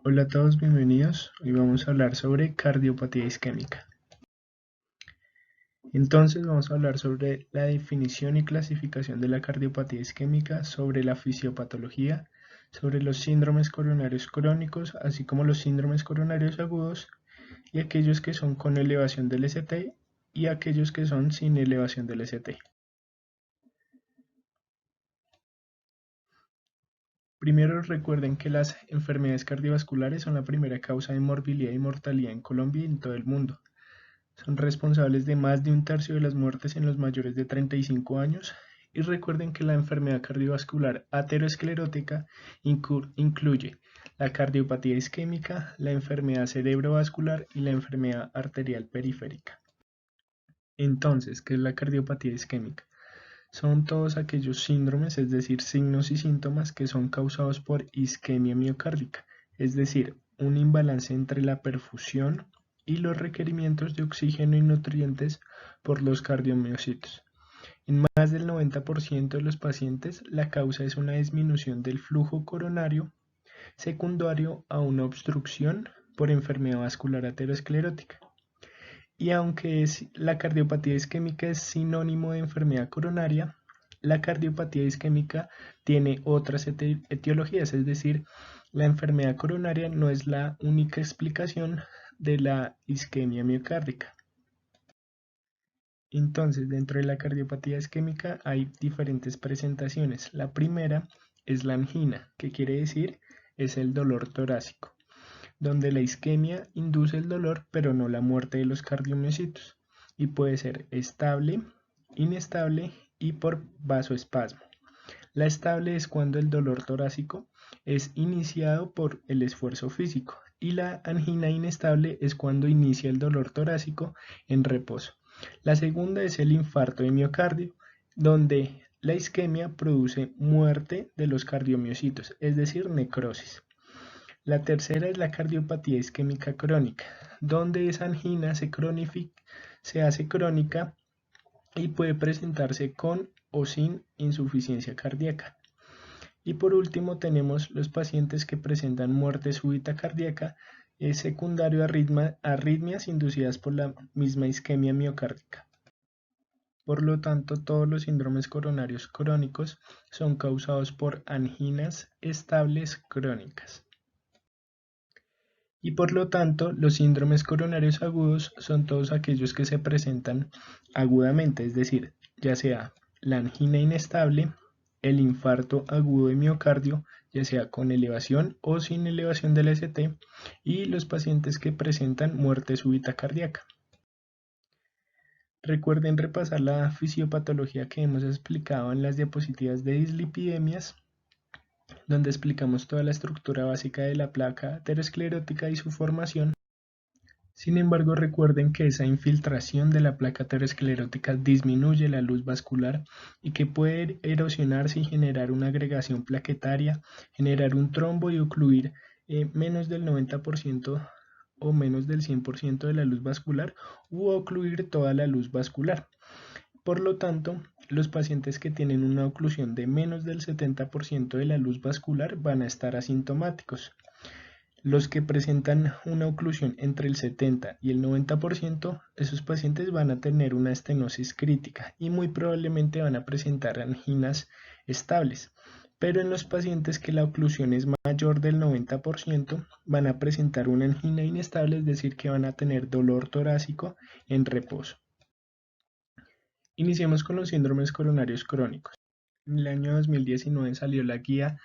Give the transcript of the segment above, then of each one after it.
Hola a todos, bienvenidos. Hoy vamos a hablar sobre cardiopatía isquémica. Entonces vamos a hablar sobre la definición y clasificación de la cardiopatía isquémica, sobre la fisiopatología, sobre los síndromes coronarios crónicos, así como los síndromes coronarios agudos y aquellos que son con elevación del ST y aquellos que son sin elevación del ST. Primero recuerden que las enfermedades cardiovasculares son la primera causa de morbilidad y mortalidad en Colombia y en todo el mundo. Son responsables de más de un tercio de las muertes en los mayores de 35 años. Y recuerden que la enfermedad cardiovascular aterosclerótica incluye la cardiopatía isquémica, la enfermedad cerebrovascular y la enfermedad arterial periférica. Entonces, ¿qué es la cardiopatía isquémica? Son todos aquellos síndromes, es decir, signos y síntomas que son causados por isquemia miocárdica, es decir, un imbalance entre la perfusión y los requerimientos de oxígeno y nutrientes por los cardiomiocitos. En más del 90% de los pacientes, la causa es una disminución del flujo coronario secundario a una obstrucción por enfermedad vascular aterosclerótica. Y aunque la cardiopatía isquémica es sinónimo de enfermedad coronaria, la cardiopatía isquémica tiene otras etiologías, es decir, la enfermedad coronaria no es la única explicación de la isquemia miocárdica. Entonces, dentro de la cardiopatía isquémica hay diferentes presentaciones. La primera es la angina, que quiere decir es el dolor torácico, donde la isquemia induce el dolor pero no la muerte de los cardiomiocitos y puede ser estable, inestable y por vasoespasmo. La estable es cuando el dolor torácico es iniciado por el esfuerzo físico y la angina inestable es cuando inicia el dolor torácico en reposo. La segunda es el infarto de miocardio, donde la isquemia produce muerte de los cardiomiocitos, es decir, necrosis. La tercera es la cardiopatía isquémica crónica, donde esa angina se hace crónica y puede presentarse con o sin insuficiencia cardíaca. Y por último tenemos los pacientes que presentan muerte súbita cardíaca secundario a arritmias inducidas por la misma isquemia miocárdica. Por lo tanto, todos los síndromes coronarios crónicos son causados por anginas estables crónicas. Y por lo tanto, los síndromes coronarios agudos son todos aquellos que se presentan agudamente, es decir, ya sea la angina inestable, el infarto agudo de miocardio, ya sea con elevación o sin elevación del ST, y los pacientes que presentan muerte súbita cardíaca. Recuerden repasar la fisiopatología que hemos explicado en las diapositivas de dislipidemias, donde explicamos toda la estructura básica de la placa aterosclerótica y su formación. Sin embargo, recuerden que esa infiltración de la placa aterosclerótica disminuye la luz vascular y que puede erosionarse y generar una agregación plaquetaria, generar un trombo y ocluir menos del 90% o menos del 100% de la luz vascular u ocluir toda la luz vascular. Por lo tanto, los pacientes que tienen una oclusión de menos del 70% de la luz vascular van a estar asintomáticos. Los que presentan una oclusión entre el 70 y el 90%, esos pacientes van a tener una estenosis crítica y muy probablemente van a presentar anginas estables. Pero en los pacientes que la oclusión es mayor del 90%, van a presentar una angina inestable, es decir, que van a tener dolor torácico en reposo. Iniciemos con los síndromes coronarios crónicos. En el año 2019 salió la guía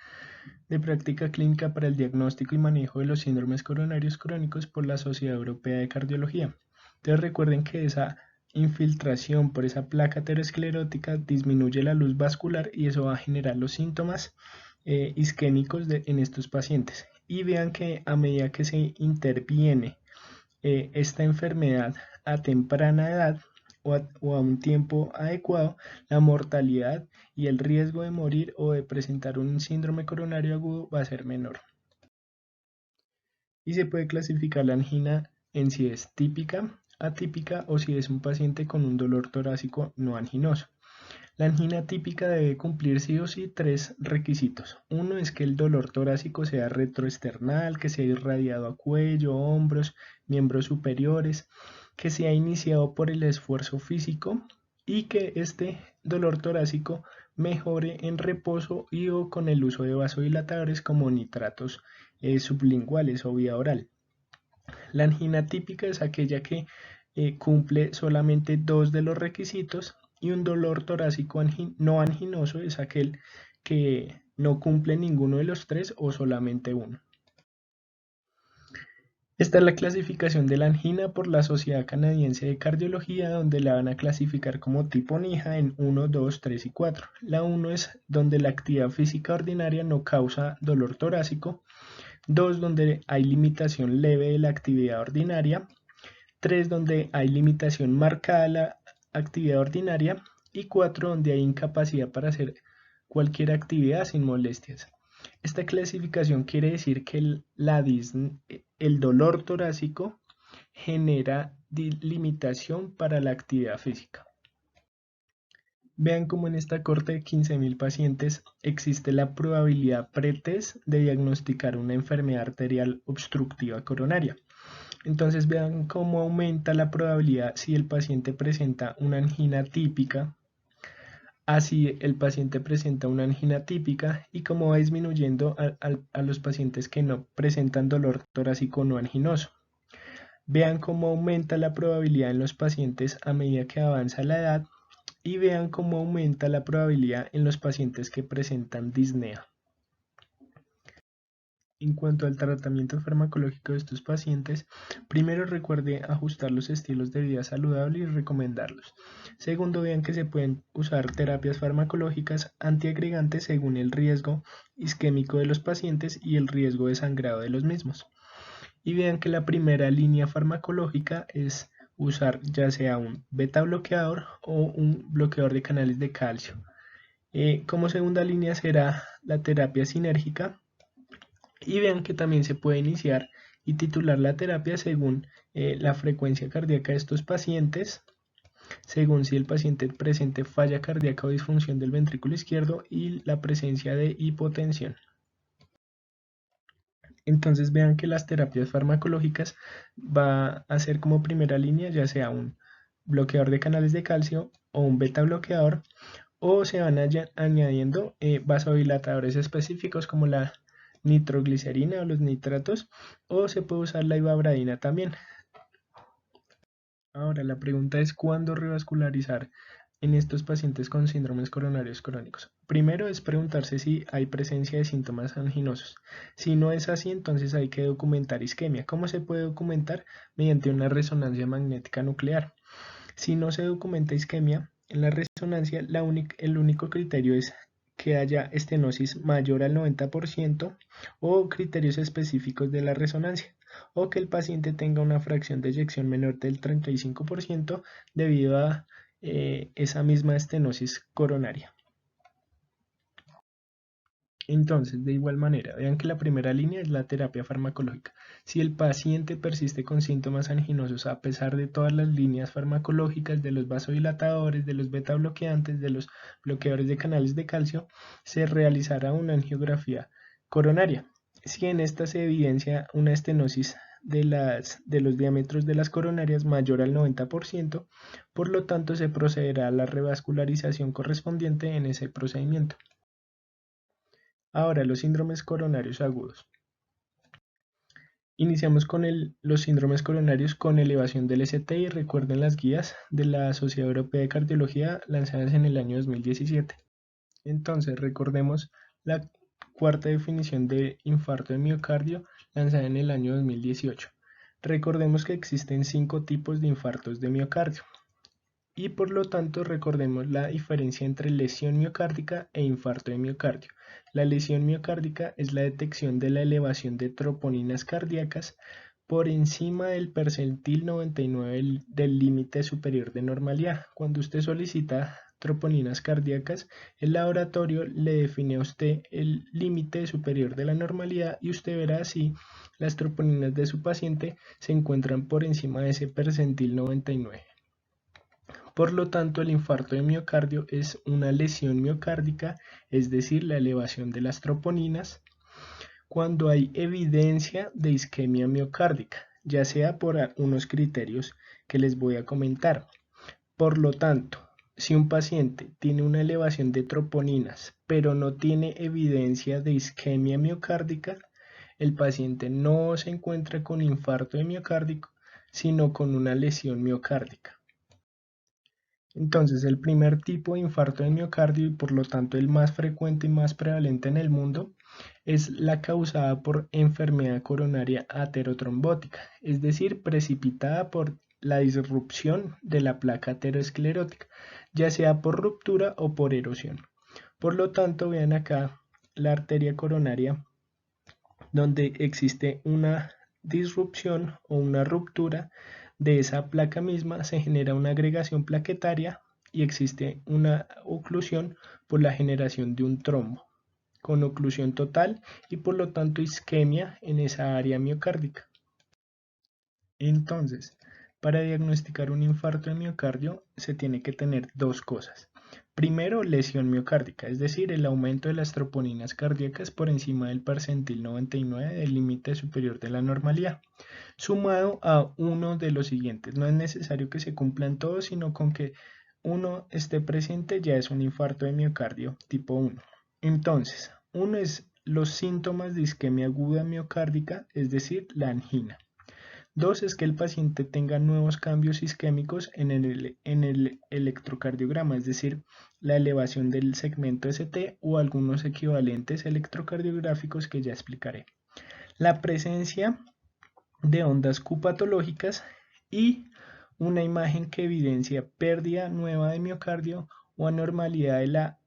de práctica clínica para el diagnóstico y manejo de los síndromes coronarios crónicos por la Sociedad Europea de Cardiología. Entonces recuerden que esa infiltración por esa placa aterosclerótica disminuye la luz vascular y eso va a generar los síntomas isquémicos en estos pacientes. Y vean que a medida que se interviene esta enfermedad a temprana edad o a un tiempo adecuado, la mortalidad y el riesgo de morir o de presentar un síndrome coronario agudo va a ser menor. Y se puede clasificar la angina en si es típica, atípica o si es un paciente con un dolor torácico no anginoso. La angina típica debe cumplir sí o sí 3 requisitos. Uno es que el dolor torácico sea retroesternal, que sea irradiado a cuello, hombros, miembros superiores, que sea iniciado por el esfuerzo físico y que este dolor torácico mejore en reposo y o con el uso de vasodilatadores como nitratos sublinguales o vía oral. La angina típica es aquella que cumple solamente 2 de los requisitos y un dolor torácico no anginoso es aquel que no cumple ninguno de los 3 o solamente uno. Esta es la clasificación de la angina por la Sociedad Canadiense de Cardiología, donde la van a clasificar como tipo NIJA en 1, 2, 3 y 4. La 1 es donde la actividad física ordinaria no causa dolor torácico. 2, donde hay limitación leve de la actividad ordinaria. 3, donde hay limitación marcada de la actividad ordinaria. Y 4, donde hay incapacidad para hacer cualquier actividad sin molestias. Esta clasificación quiere decir que el dolor torácico genera limitación para la actividad física. Vean cómo en esta corte de 15.000 pacientes existe la probabilidad pretest de diagnosticar una enfermedad arterial obstructiva coronaria. Entonces vean cómo aumenta la probabilidad si el paciente presenta una angina típica, así el paciente presenta una angina típica y cómo va disminuyendo a los pacientes que no presentan dolor torácico no anginoso. Vean cómo aumenta la probabilidad en los pacientes a medida que avanza la edad y vean cómo aumenta la probabilidad en los pacientes que presentan disnea. En cuanto al tratamiento farmacológico de estos pacientes, primero recuerde ajustar los estilos de vida saludable y recomendarlos. Segundo, vean que se pueden usar terapias farmacológicas antiagregantes según el riesgo isquémico de los pacientes y el riesgo de sangrado de los mismos. Y vean que la primera línea farmacológica es usar ya sea un beta bloqueador o un bloqueador de canales de calcio. Como segunda línea será la terapia sinérgica. Y vean que también se puede iniciar y titular la terapia según la frecuencia cardíaca de estos pacientes, según si el paciente presente falla cardíaca o disfunción del ventrículo izquierdo y la presencia de hipotensión. Entonces vean que las terapias farmacológicas va a ser como primera línea ya sea un bloqueador de canales de calcio o un beta bloqueador, o se van añadiendo vasodilatadores específicos como la nitroglicerina o los nitratos, o se puede usar la ivabradina también. Ahora la pregunta es ¿cuándo revascularizar en estos pacientes con síndromes coronarios crónicos? Primero es preguntarse si hay presencia de síntomas anginosos. Si no es así, entonces hay que documentar isquemia. ¿Cómo se puede documentar? Mediante una resonancia magnética nuclear. Si no se documenta isquemia, en la resonancia el único criterio es que haya estenosis mayor al 90% o criterios específicos de la resonancia, o que el paciente tenga una fracción de eyección menor del 35% debido a esa misma estenosis coronaria. Entonces, de igual manera, vean que la primera línea es la terapia farmacológica. Si el paciente persiste con síntomas anginosos a pesar de todas las líneas farmacológicas, de los vasodilatadores, de los beta bloqueantes, de los bloqueadores de canales de calcio, se realizará una angiografía coronaria. Si en esta se evidencia una estenosis de los diámetros de las coronarias mayor al 90%, por lo tanto se procederá a la revascularización correspondiente en ese procedimiento. Ahora, los síndromes coronarios agudos. Iniciamos con los síndromes coronarios con elevación del ST y recuerden las guías de la Sociedad Europea de Cardiología lanzadas en el año 2017. Entonces, recordemos la cuarta definición de infarto de miocardio lanzada en el año 2018. Recordemos que existen 5 tipos de infartos de miocardio. Y por lo tanto recordemos la diferencia entre lesión miocárdica e infarto de miocardio. La lesión miocárdica es la detección de la elevación de troponinas cardíacas por encima del percentil 99 del límite superior de normalidad. Cuando usted solicita troponinas cardíacas, el laboratorio le define a usted el límite superior de la normalidad y usted verá si las troponinas de su paciente se encuentran por encima de ese percentil 99. Por lo tanto, el infarto de miocardio es una lesión miocárdica, es decir, la elevación de las troponinas, cuando hay evidencia de isquemia miocárdica, ya sea por unos criterios que les voy a comentar. Por lo tanto, si un paciente tiene una elevación de troponinas, pero no tiene evidencia de isquemia miocárdica, el paciente no se encuentra con infarto de miocardio, sino con una lesión miocárdica. Entonces, el primer tipo de infarto de miocardio y por lo tanto el más frecuente y más prevalente en el mundo es la causada por enfermedad coronaria aterotrombótica, es decir, precipitada por la disrupción de la placa aterosclerótica, ya sea por ruptura o por erosión. Por lo tanto, vean acá la arteria coronaria donde existe una disrupción o una ruptura de esa placa misma, se genera una agregación plaquetaria y existe una oclusión por la generación de un trombo con oclusión total y por lo tanto isquemia en esa área miocárdica. Entonces, para diagnosticar un infarto de miocardio se tiene que tener dos cosas. Primero, lesión miocárdica, es decir, el aumento de las troponinas cardíacas por encima del percentil 99 del límite superior de la normalidad, sumado a uno de los siguientes. No es necesario que se cumplan todos, sino con que uno esté presente ya es un infarto de miocardio tipo 1. Entonces, uno es los síntomas de isquemia aguda miocárdica, es decir, la angina. Dos es que el paciente tenga nuevos cambios isquémicos en el electrocardiograma, es decir, la elevación del segmento ST o algunos equivalentes electrocardiográficos que ya explicaré. La presencia de ondas Q patológicas y una imagen que evidencia pérdida nueva de miocardio o anormalidad de la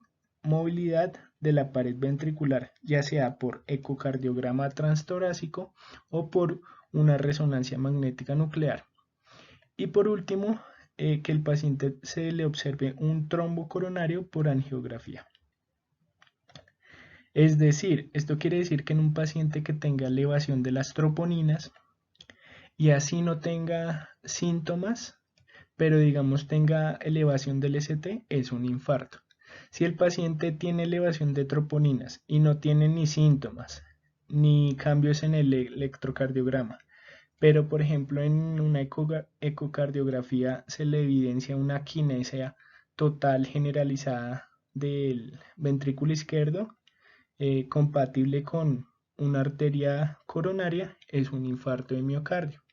movilidad de la pared ventricular, ya sea por ecocardiograma transtorácico o por una resonancia magnética nuclear. Y por último, que el paciente se le observe un trombo coronario por angiografía. Es decir, esto quiere decir que en un paciente que tenga elevación de las troponinas y así no tenga síntomas, pero digamos tenga elevación del ST, es un infarto. Si el paciente tiene elevación de troponinas y no tiene ni síntomas, ni cambios en el electrocardiograma, pero por ejemplo en una ecocardiografía se le evidencia una quinesia total generalizada del ventrículo izquierdo, compatible con una arteria coronaria, es un infarto de miocardio.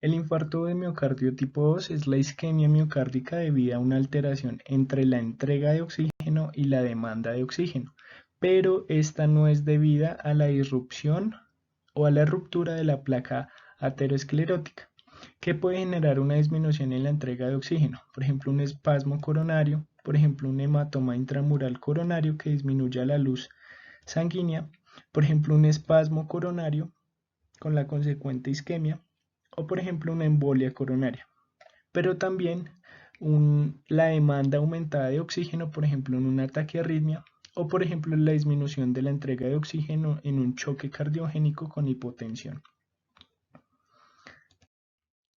El infarto de miocardio tipo 2 es la isquemia miocárdica debido a una alteración entre la entrega de oxígeno y la demanda de oxígeno, pero esta no es debida a la disrupción o a la ruptura de la placa aterosclerótica, que puede generar una disminución en la entrega de oxígeno, por ejemplo un espasmo coronario, por ejemplo un hematoma intramural coronario que disminuye la luz sanguínea, por ejemplo un espasmo coronario con la consecuente isquemia, o por ejemplo una embolia coronaria, pero también la demanda aumentada de oxígeno, por ejemplo en una taquiarritmia, o por ejemplo la disminución de la entrega de oxígeno en un choque cardiogénico con hipotensión.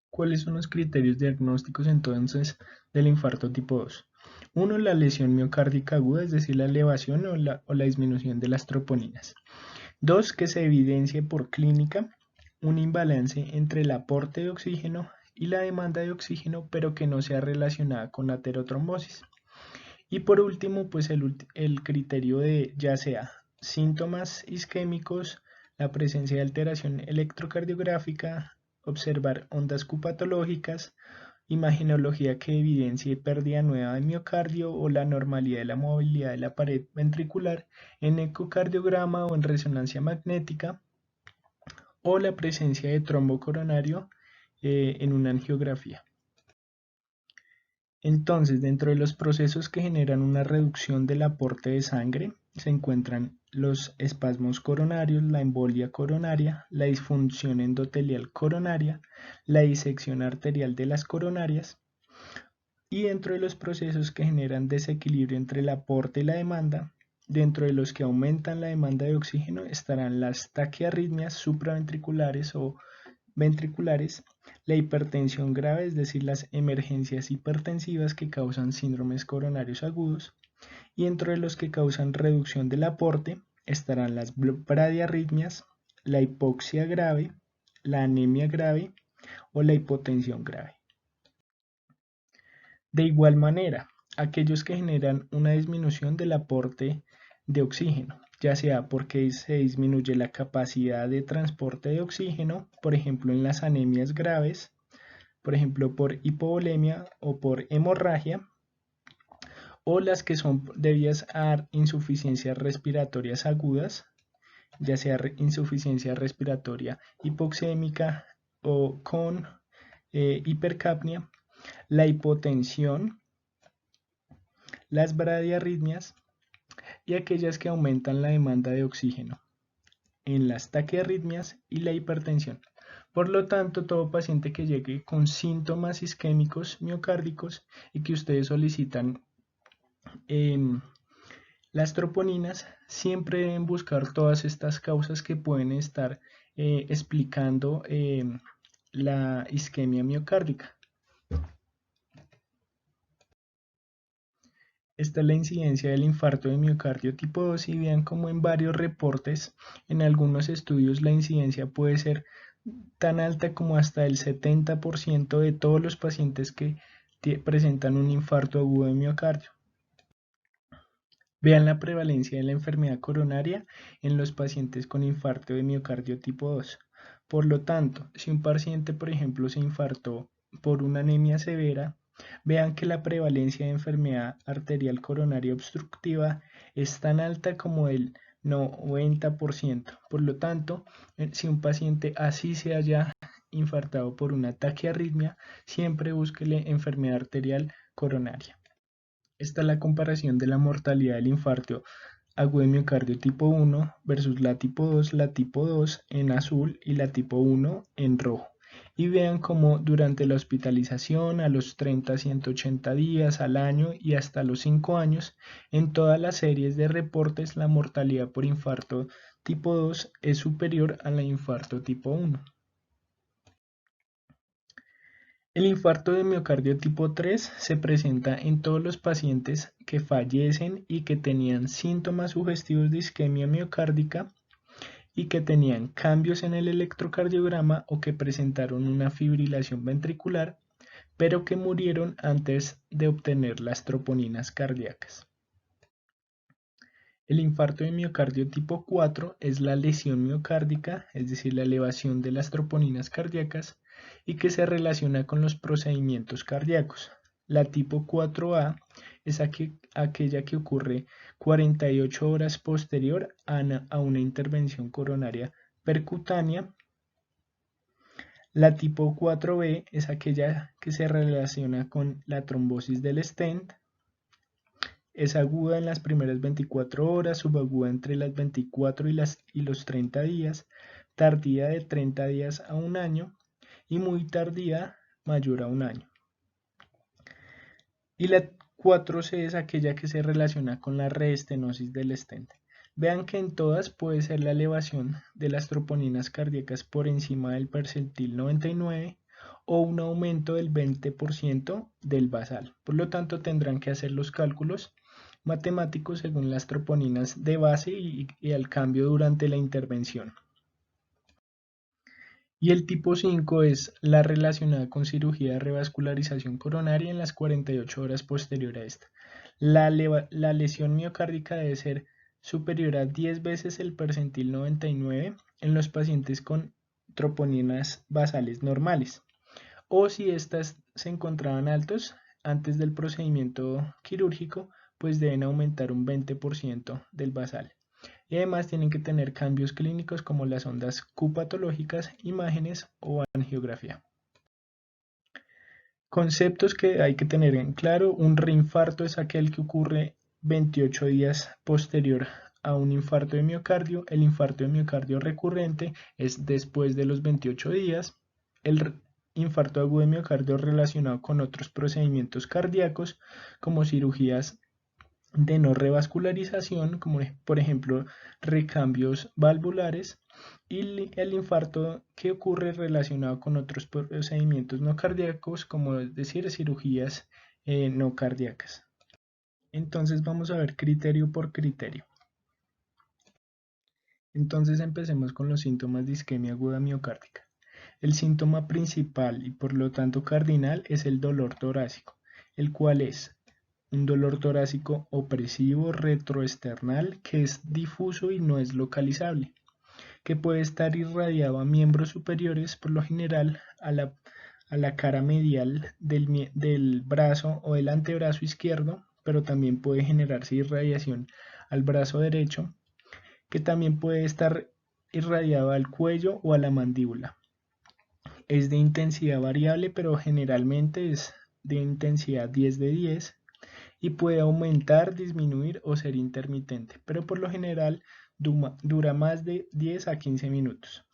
¿Cuáles son los criterios diagnósticos entonces del infarto tipo 2? Uno, la lesión miocárdica aguda, es decir, la elevación o la disminución de las troponinas. Dos, que se evidencie por clínica un imbalance entre el aporte de oxígeno y la demanda de oxígeno, pero que no sea relacionada con la aterotrombosis. Y por último, pues el criterio de ya sea síntomas isquémicos, la presencia de alteración electrocardiográfica, observar ondas Q patológicas, imagenología que evidencie pérdida nueva de miocardio o la normalidad de la movilidad de la pared ventricular en ecocardiograma o en resonancia magnética, o la presencia de trombo coronario en una angiografía. Entonces, dentro de los procesos que generan una reducción del aporte de sangre, se encuentran los espasmos coronarios, la embolia coronaria, la disfunción endotelial coronaria, la disección arterial de las coronarias, y dentro de los procesos que generan desequilibrio entre el aporte y la demanda, dentro de los que aumentan la demanda de oxígeno estarán las taquiarritmias supraventriculares o ventriculares, la hipertensión grave, es decir, las emergencias hipertensivas que causan síndromes coronarios agudos, y entre los que causan reducción del aporte estarán las bradiarritmias, la hipoxia grave, la anemia grave o la hipotensión grave. De igual manera, aquellos que generan una disminución del aporte de oxígeno, ya sea porque se disminuye la capacidad de transporte de oxígeno, por ejemplo en las anemias graves, por ejemplo por hipovolemia o por hemorragia, o las que son debidas a insuficiencias respiratorias agudas, ya sea insuficiencia respiratoria hipoxémica o con hipercapnia, la hipotensión, las bradiarritmias y aquellas que aumentan la demanda de oxígeno, en las taquiarritmias y la hipertensión. Por lo tanto, todo paciente que llegue con síntomas isquémicos miocárdicos y que ustedes solicitan las troponinas, siempre deben buscar todas estas causas que pueden estar explicando la isquemia miocárdica. Esta es la incidencia del infarto de miocardio tipo 2 y vean como en varios reportes, en algunos estudios la incidencia puede ser tan alta como hasta el 70% de todos los pacientes que presentan un infarto agudo de miocardio. Vean la prevalencia de la enfermedad coronaria en los pacientes con infarto de miocardio tipo 2. Por lo tanto, si un paciente, por ejemplo, se infartó por una anemia severa, vean que la prevalencia de enfermedad arterial coronaria obstructiva es tan alta como el 90%. Por lo tanto, si un paciente así se haya infartado por una taquiarritmia, siempre búsquele enfermedad arterial coronaria. Esta es la comparación de la mortalidad del infarto agudo de miocardio tipo 1 versus la tipo 2 en azul y la tipo 1 en rojo. Y vean cómo durante la hospitalización a los 30 a 180 días, al año y hasta los 5 años, en todas las series de reportes la mortalidad por infarto tipo 2 es superior a la infarto tipo 1. El infarto de miocardio tipo 3 se presenta en todos los pacientes que fallecen y que tenían síntomas sugestivos de isquemia miocárdica y que tenían cambios en el electrocardiograma o que presentaron una fibrilación ventricular, pero que murieron antes de obtener las troponinas cardíacas. El infarto de miocardio tipo 4 es la lesión miocárdica, es decir, la elevación de las troponinas cardíacas, y que se relaciona con los procedimientos cardíacos. La tipo 4A es aquella que ocurre 48 horas posterior a una intervención coronaria percutánea. La tipo 4B es aquella que se relaciona con la trombosis del stent. Es aguda en las primeras 24 horas, subaguda entre las 24 y los 30 días, tardía de 30 días a un año y muy tardía mayor a un año. Y la 4C es aquella que se relaciona con la reestenosis del stent. Vean que en todas puede ser la elevación de las troponinas cardíacas por encima del percentil 99 o un aumento del 20% del basal. Por lo tanto, tendrán que hacer los cálculos matemáticos según las troponinas de base y el cambio durante la intervención. Y el tipo 5 es la relacionada con cirugía de revascularización coronaria en las 48 horas posterior a esta. La lesión miocárdica debe ser superior a 10 veces el percentil 99 en los pacientes con troponinas basales normales, o si estas se encontraban altos antes del procedimiento quirúrgico, pues deben aumentar un 20% del basal. Y además tienen que tener cambios clínicos como las ondas Q patológicas, imágenes o angiografía. Conceptos que hay que tener en claro: un reinfarto es aquel que ocurre 28 días posterior a un infarto de miocardio. El infarto de miocardio recurrente es después de los 28 días. El infarto agudo de miocardio relacionado con otros procedimientos cardíacos como cirugías de no revascularización, como por ejemplo recambios valvulares, y el infarto que ocurre relacionado con otros procedimientos no cardíacos, como es decir, cirugías no cardíacas. Entonces vamos a ver criterio por criterio. Entonces empecemos con los síntomas de isquemia aguda miocárdica. El síntoma principal y por lo tanto cardinal es el dolor torácico, el cual es un dolor torácico opresivo retroesternal que es difuso y no es localizable, que puede estar irradiado a miembros superiores, por lo general a la cara medial del brazo o del antebrazo izquierdo, pero también puede generarse irradiación al brazo derecho, que también puede estar irradiado al cuello o a la mandíbula. Es de intensidad variable, pero generalmente es de intensidad 10 de 10 y puede aumentar, disminuir o ser intermitente, pero por lo general dura más de 10 a 15 minutos.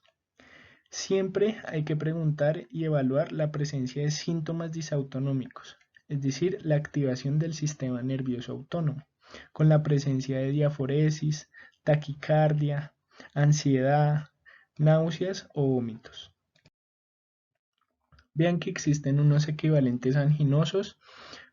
Siempre hay que preguntar y evaluar la presencia de síntomas disautonómicos, es decir, la activación del sistema nervioso autónomo, con la presencia de diaforesis, taquicardia, ansiedad, náuseas o vómitos. Vean que existen unos equivalentes anginosos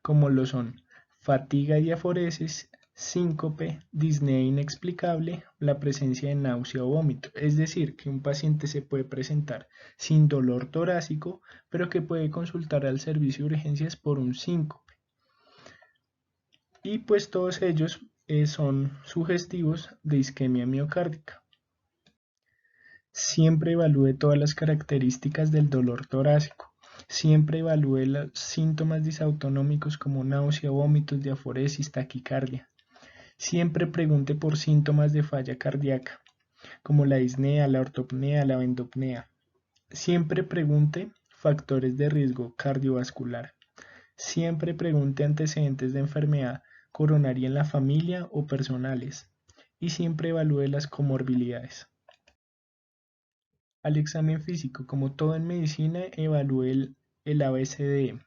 como lo son fatiga y diaforesis, síncope, disnea inexplicable, la presencia de náusea o vómito. Es decir, que un paciente se puede presentar sin dolor torácico, pero que puede consultar al servicio de urgencias por un síncope. Y pues todos ellos son sugestivos de isquemia miocárdica. Siempre evalúe todas las características del dolor torácico. Siempre evalúe los síntomas disautonómicos como náusea, vómitos, diaforesis, taquicardia. Siempre pregunte por síntomas de falla cardíaca, como la disnea, la ortopnea, la endopnea. Siempre pregunte factores de riesgo cardiovascular. Siempre pregunte antecedentes de enfermedad coronaria en la familia o personales. Y siempre evalúe las comorbilidades. Al examen físico, como todo en medicina, evalúe el ABCDE.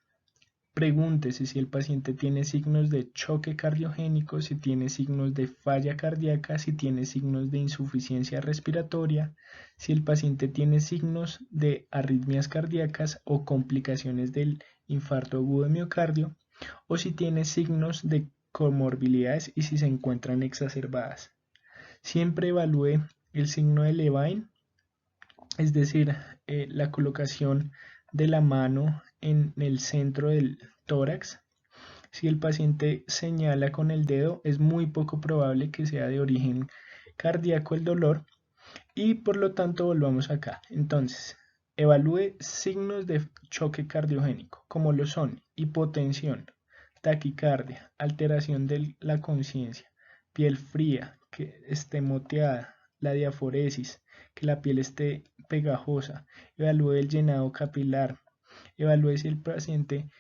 Pregúntese si el paciente tiene signos de choque cardiogénico, si tiene signos de falla cardíaca, si tiene signos de insuficiencia respiratoria, si el paciente tiene signos de arritmias cardíacas o complicaciones del infarto agudo de miocardio, o si tiene signos de comorbilidades y si se encuentran exacerbadas. Siempre evalúe el signo de Levine, es decir, la colocación de la mano en el centro del tórax. Si el paciente señala con el dedo, es muy poco probable que sea de origen cardíaco el dolor y por lo tanto volvamos acá. Entonces, evalúe signos de choque cardiogénico, como lo son hipotensión, taquicardia, alteración de la conciencia, piel fría, que esté moteada, la diaforesis, que la piel esté pegajosa. Evalúe el llenado capilar. Evalúe si el paciente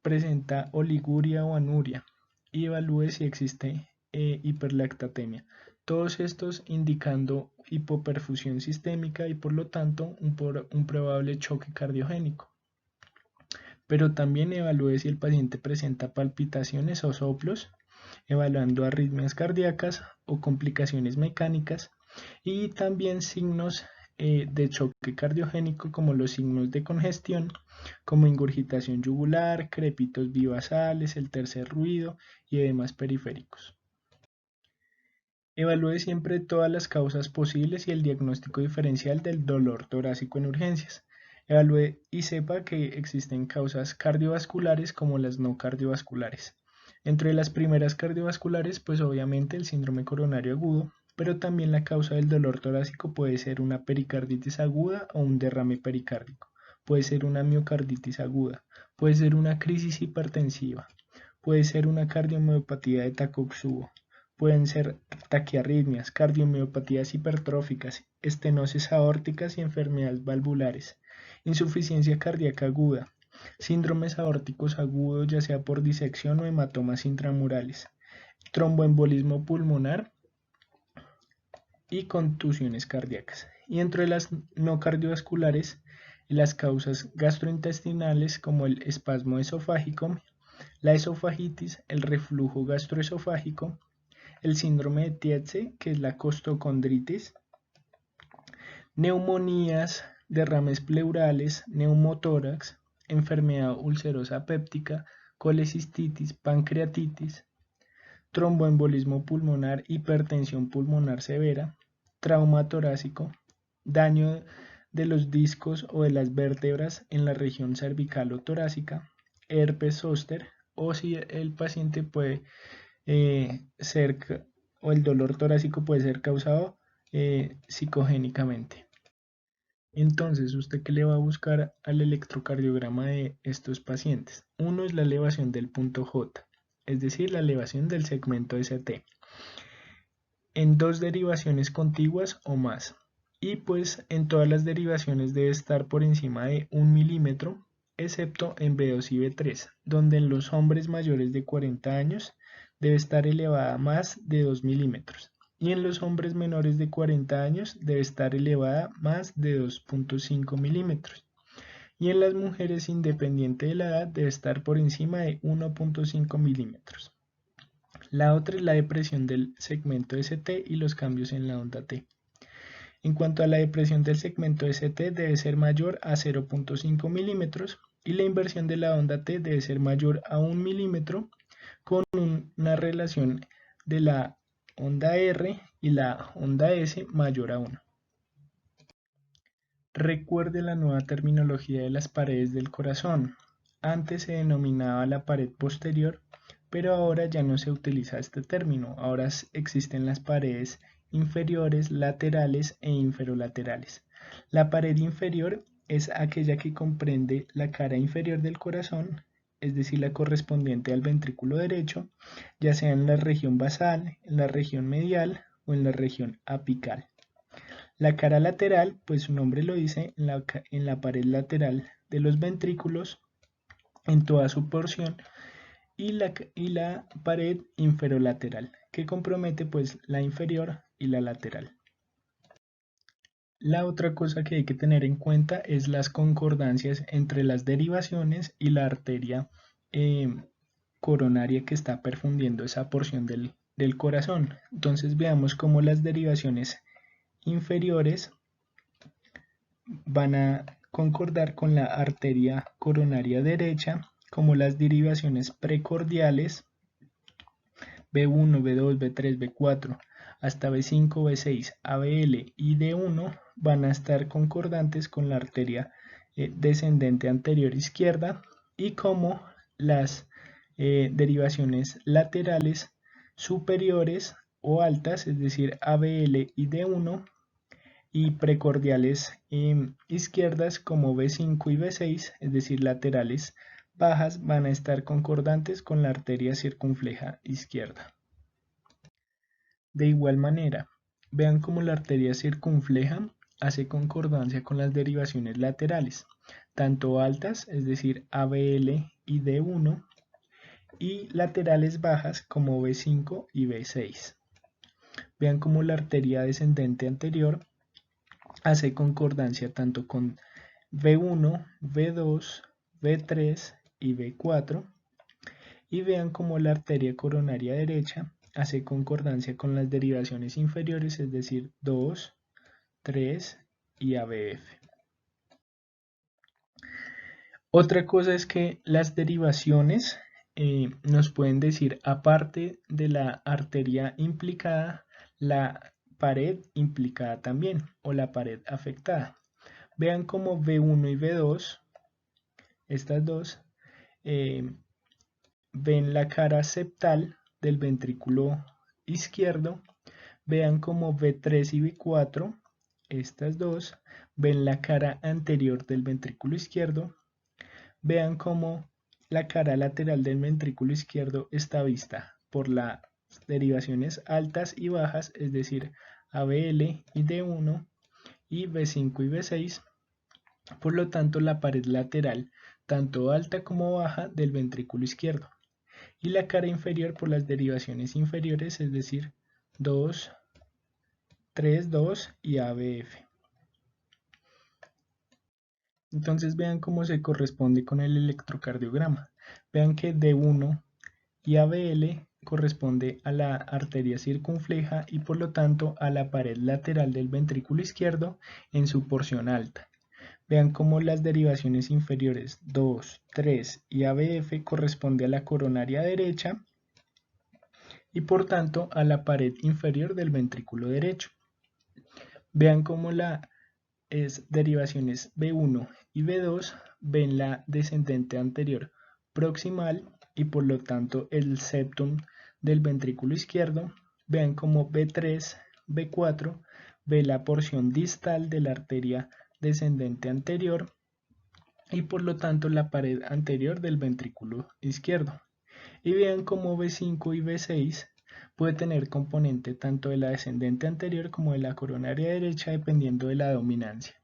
presenta oliguria o anuria. Y evalúe si existe hiperlactatemia. Todos estos indicando hipoperfusión sistémica y por lo tanto un probable choque cardiogénico. Pero también evalúe si el paciente presenta palpitaciones o soplos, evaluando arritmias cardíacas o complicaciones mecánicas y también signos de choque cardiogénico como los signos de congestión, como ingurgitación yugular, crepitos bivasales, el tercer ruido y edema periféricos. Evalúe siempre todas las causas posibles y el diagnóstico diferencial del dolor torácico en urgencias. Evalúe y sepa que existen causas cardiovasculares como las no cardiovasculares. Entre las primeras cardiovasculares, pues obviamente el síndrome coronario agudo, pero también la causa del dolor torácico puede ser una pericarditis aguda o un derrame pericárdico, puede ser una miocarditis aguda, puede ser una crisis hipertensiva, puede ser una cardiomiopatía de Takotsubo, pueden ser taquiarritmias, cardiomiopatías hipertróficas, estenosis aórticas y enfermedades valvulares, insuficiencia cardíaca aguda, síndromes aórticos agudos ya sea por disección o hematomas intramurales, tromboembolismo pulmonar y contusiones cardíacas. Y entre las no cardiovasculares, las causas gastrointestinales como el espasmo esofágico, la esofagitis, el reflujo gastroesofágico, el síndrome de Tietze, que es la costocondritis, neumonías, derrames pleurales, neumotórax, enfermedad ulcerosa péptica, colecistitis, pancreatitis, tromboembolismo pulmonar, hipertensión pulmonar severa, trauma torácico, daño de los discos o de las vértebras en la región cervical o torácica, herpes zóster, o si el paciente puede ser, o el dolor torácico puede ser causado psicogénicamente. Entonces, ¿usted qué le va a buscar al electrocardiograma de estos pacientes? Uno es la elevación del punto J, es decir, la elevación del segmento ST, en dos derivaciones contiguas o más. Y pues en todas las derivaciones debe estar por encima de 1 milímetro, excepto en B2 y B3, donde en los hombres mayores de 40 años debe estar elevada a más de 2 milímetros. Y en los hombres menores de 40 años debe estar elevada más de 2.5 milímetros. Y en las mujeres, independiente de la edad, debe estar por encima de 1.5 milímetros. La otra es la depresión del segmento ST y los cambios en la onda T. En cuanto a la depresión del segmento ST, debe ser mayor a 0.5 milímetros y la inversión de la onda T debe ser mayor a 1 milímetro con una relación de la onda R y la onda S mayor a 1. Recuerde la nueva terminología de las paredes del corazón. Antes se denominaba la pared posterior, pero ahora ya no se utiliza este término. Ahora existen las paredes inferiores, laterales e inferolaterales. La pared inferior es aquella que comprende la cara inferior del corazón, es decir, la correspondiente al ventrículo derecho, ya sea en la región basal, en la región medial o en la región apical. La cara lateral, pues su nombre lo dice, en la pared lateral de los ventrículos en toda su porción y la pared inferolateral, que compromete pues la inferior y la lateral. La otra cosa que hay que tener en cuenta es las concordancias entre las derivaciones y la arteria coronaria que está perfundiendo esa porción del corazón. Entonces veamos cómo las derivaciones inferiores van a concordar con la arteria coronaria derecha, como las derivaciones precordiales B1, B2, B3, B4 hasta B5, B6, ABL y D1 van a estar concordantes con la arteria descendente anterior izquierda, y como las derivaciones laterales superiores o altas, es decir, ABL y D1, y precordiales izquierdas como B5 y B6, es decir, laterales bajas, van a estar concordantes con la arteria circunfleja izquierda. De igual manera, vean cómo la arteria circunfleja hace concordancia con las derivaciones laterales, tanto altas, es decir, ABL y D1, y laterales bajas como B5 y B6. Vean cómo la arteria descendente anterior hace concordancia tanto con V1, V2, V3 y V4, y vean cómo la arteria coronaria derecha hace concordancia con las derivaciones inferiores, es decir, 2, 3 y ABF. Otra cosa es que las derivaciones nos pueden decir, aparte de la arteria implicada, la pared implicada también, o la pared afectada. Vean como V1 y V2, estas dos, ven la cara septal del ventrículo izquierdo. Vean como V3 y V4, estas dos, ven la cara anterior del ventrículo izquierdo. Vean como la cara lateral del ventrículo izquierdo está vista por las derivaciones altas y bajas, es decir, ABL y D1 y B5 y B6. Por lo tanto, la pared lateral, tanto alta como baja, del ventrículo izquierdo, y la cara inferior por las derivaciones inferiores, es decir, 2, 3, 2 y ABF. Entonces vean cómo se corresponde con el electrocardiograma. Vean que D1 y ABL corresponde a la arteria circunfleja y por lo tanto a la pared lateral del ventrículo izquierdo en su porción alta. Vean cómo las derivaciones inferiores 2, 3 y ABF corresponde a la coronaria derecha y por tanto a la pared inferior del ventrículo derecho. Vean cómo las derivaciones B1 y B2 ven la descendente anterior proximal y por lo tanto el septum del ventrículo izquierdo. Vean cómo B3, B4 ve la porción distal de la arteria descendente anterior y por lo tanto la pared anterior del ventrículo izquierdo. Y vean cómo B5 y B6 puede tener componente tanto de la descendente anterior como de la coronaria derecha dependiendo de la dominancia.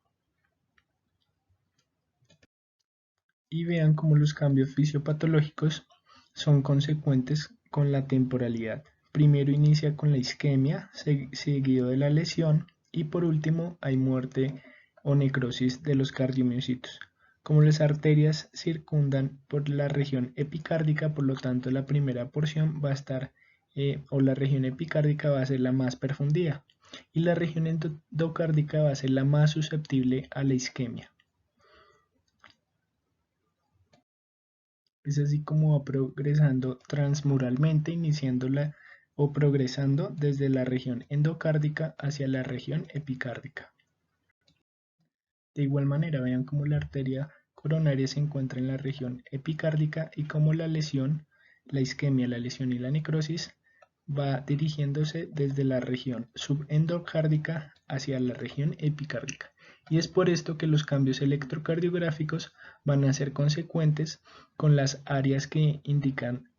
Y vean cómo los cambios fisiopatológicos son consecuentes con la temporalidad. Primero inicia con la isquemia, seguido de la lesión y por último hay muerte o necrosis de los cardiomiocitos. Como las arterias circundan por la región epicárdica, por lo tanto la primera porción va a estar, o la región epicárdica va a ser la más perfundida y la región endocárdica va a ser la más susceptible a la isquemia. Es así como va progresando transmuralmente, iniciándola o progresando desde la región endocárdica hacia la región epicárdica. De igual manera, vean cómo la arteria coronaria se encuentra en la región epicárdica y cómo la lesión, la isquemia, la lesión y la necrosis va dirigiéndose desde la región subendocárdica hacia la región epicárdica. Y es por esto que los cambios electrocardiográficos van a ser consecuentes con las áreas que indican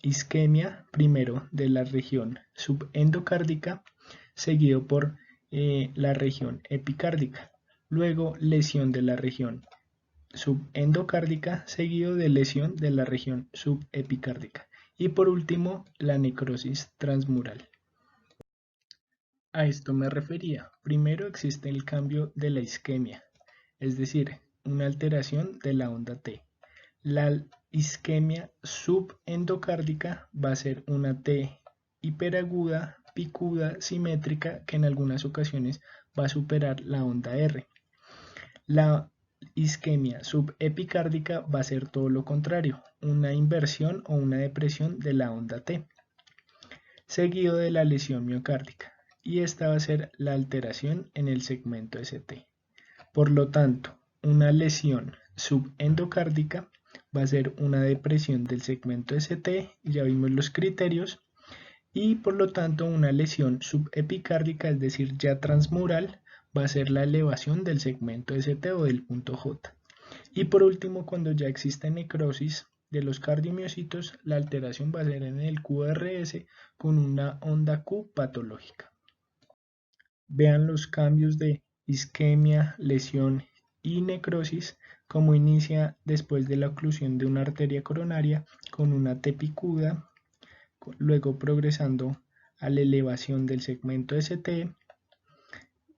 isquemia, primero de la región subendocárdica, seguido por la región epicárdica. Luego lesión de la región subendocárdica, seguido de lesión de la región subepicárdica. Y por último, la necrosis transmural. A esto me refería. Primero existe el cambio de la isquemia, es decir, una alteración de la onda T. La isquemia subendocárdica va a ser una T hiperaguda, picuda, simétrica, que en algunas ocasiones va a superar la onda R. La isquemia subepicárdica va a ser todo lo contrario, una inversión o una depresión de la onda T, seguido de la lesión miocárdica, y esta va a ser la alteración en el segmento ST. Por lo tanto, una lesión subendocárdica va a ser una depresión del segmento ST, ya vimos los criterios, y por lo tanto una lesión subepicárdica, es decir, ya transmural, va a ser la elevación del segmento ST o del punto J. Y por último, cuando ya existe necrosis de los cardiomiocitos, la alteración va a ser en el QRS con una onda Q patológica. Vean los cambios de isquemia, lesión y necrosis, como inicia después de la oclusión de una arteria coronaria con una T picuda, luego progresando a la elevación del segmento ST,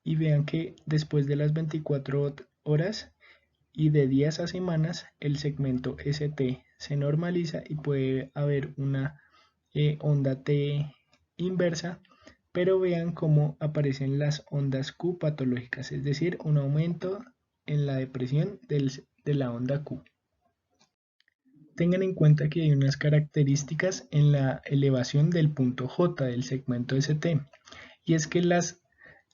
y vean que después de las 24 horas y de días a semanas el segmento ST se normaliza y puede haber una onda T inversa, pero vean cómo aparecen las ondas Q patológicas, es decir, un aumento en la depresión de la onda Q. Tengan en cuenta que hay unas características en la elevación del punto J del segmento ST, y es que las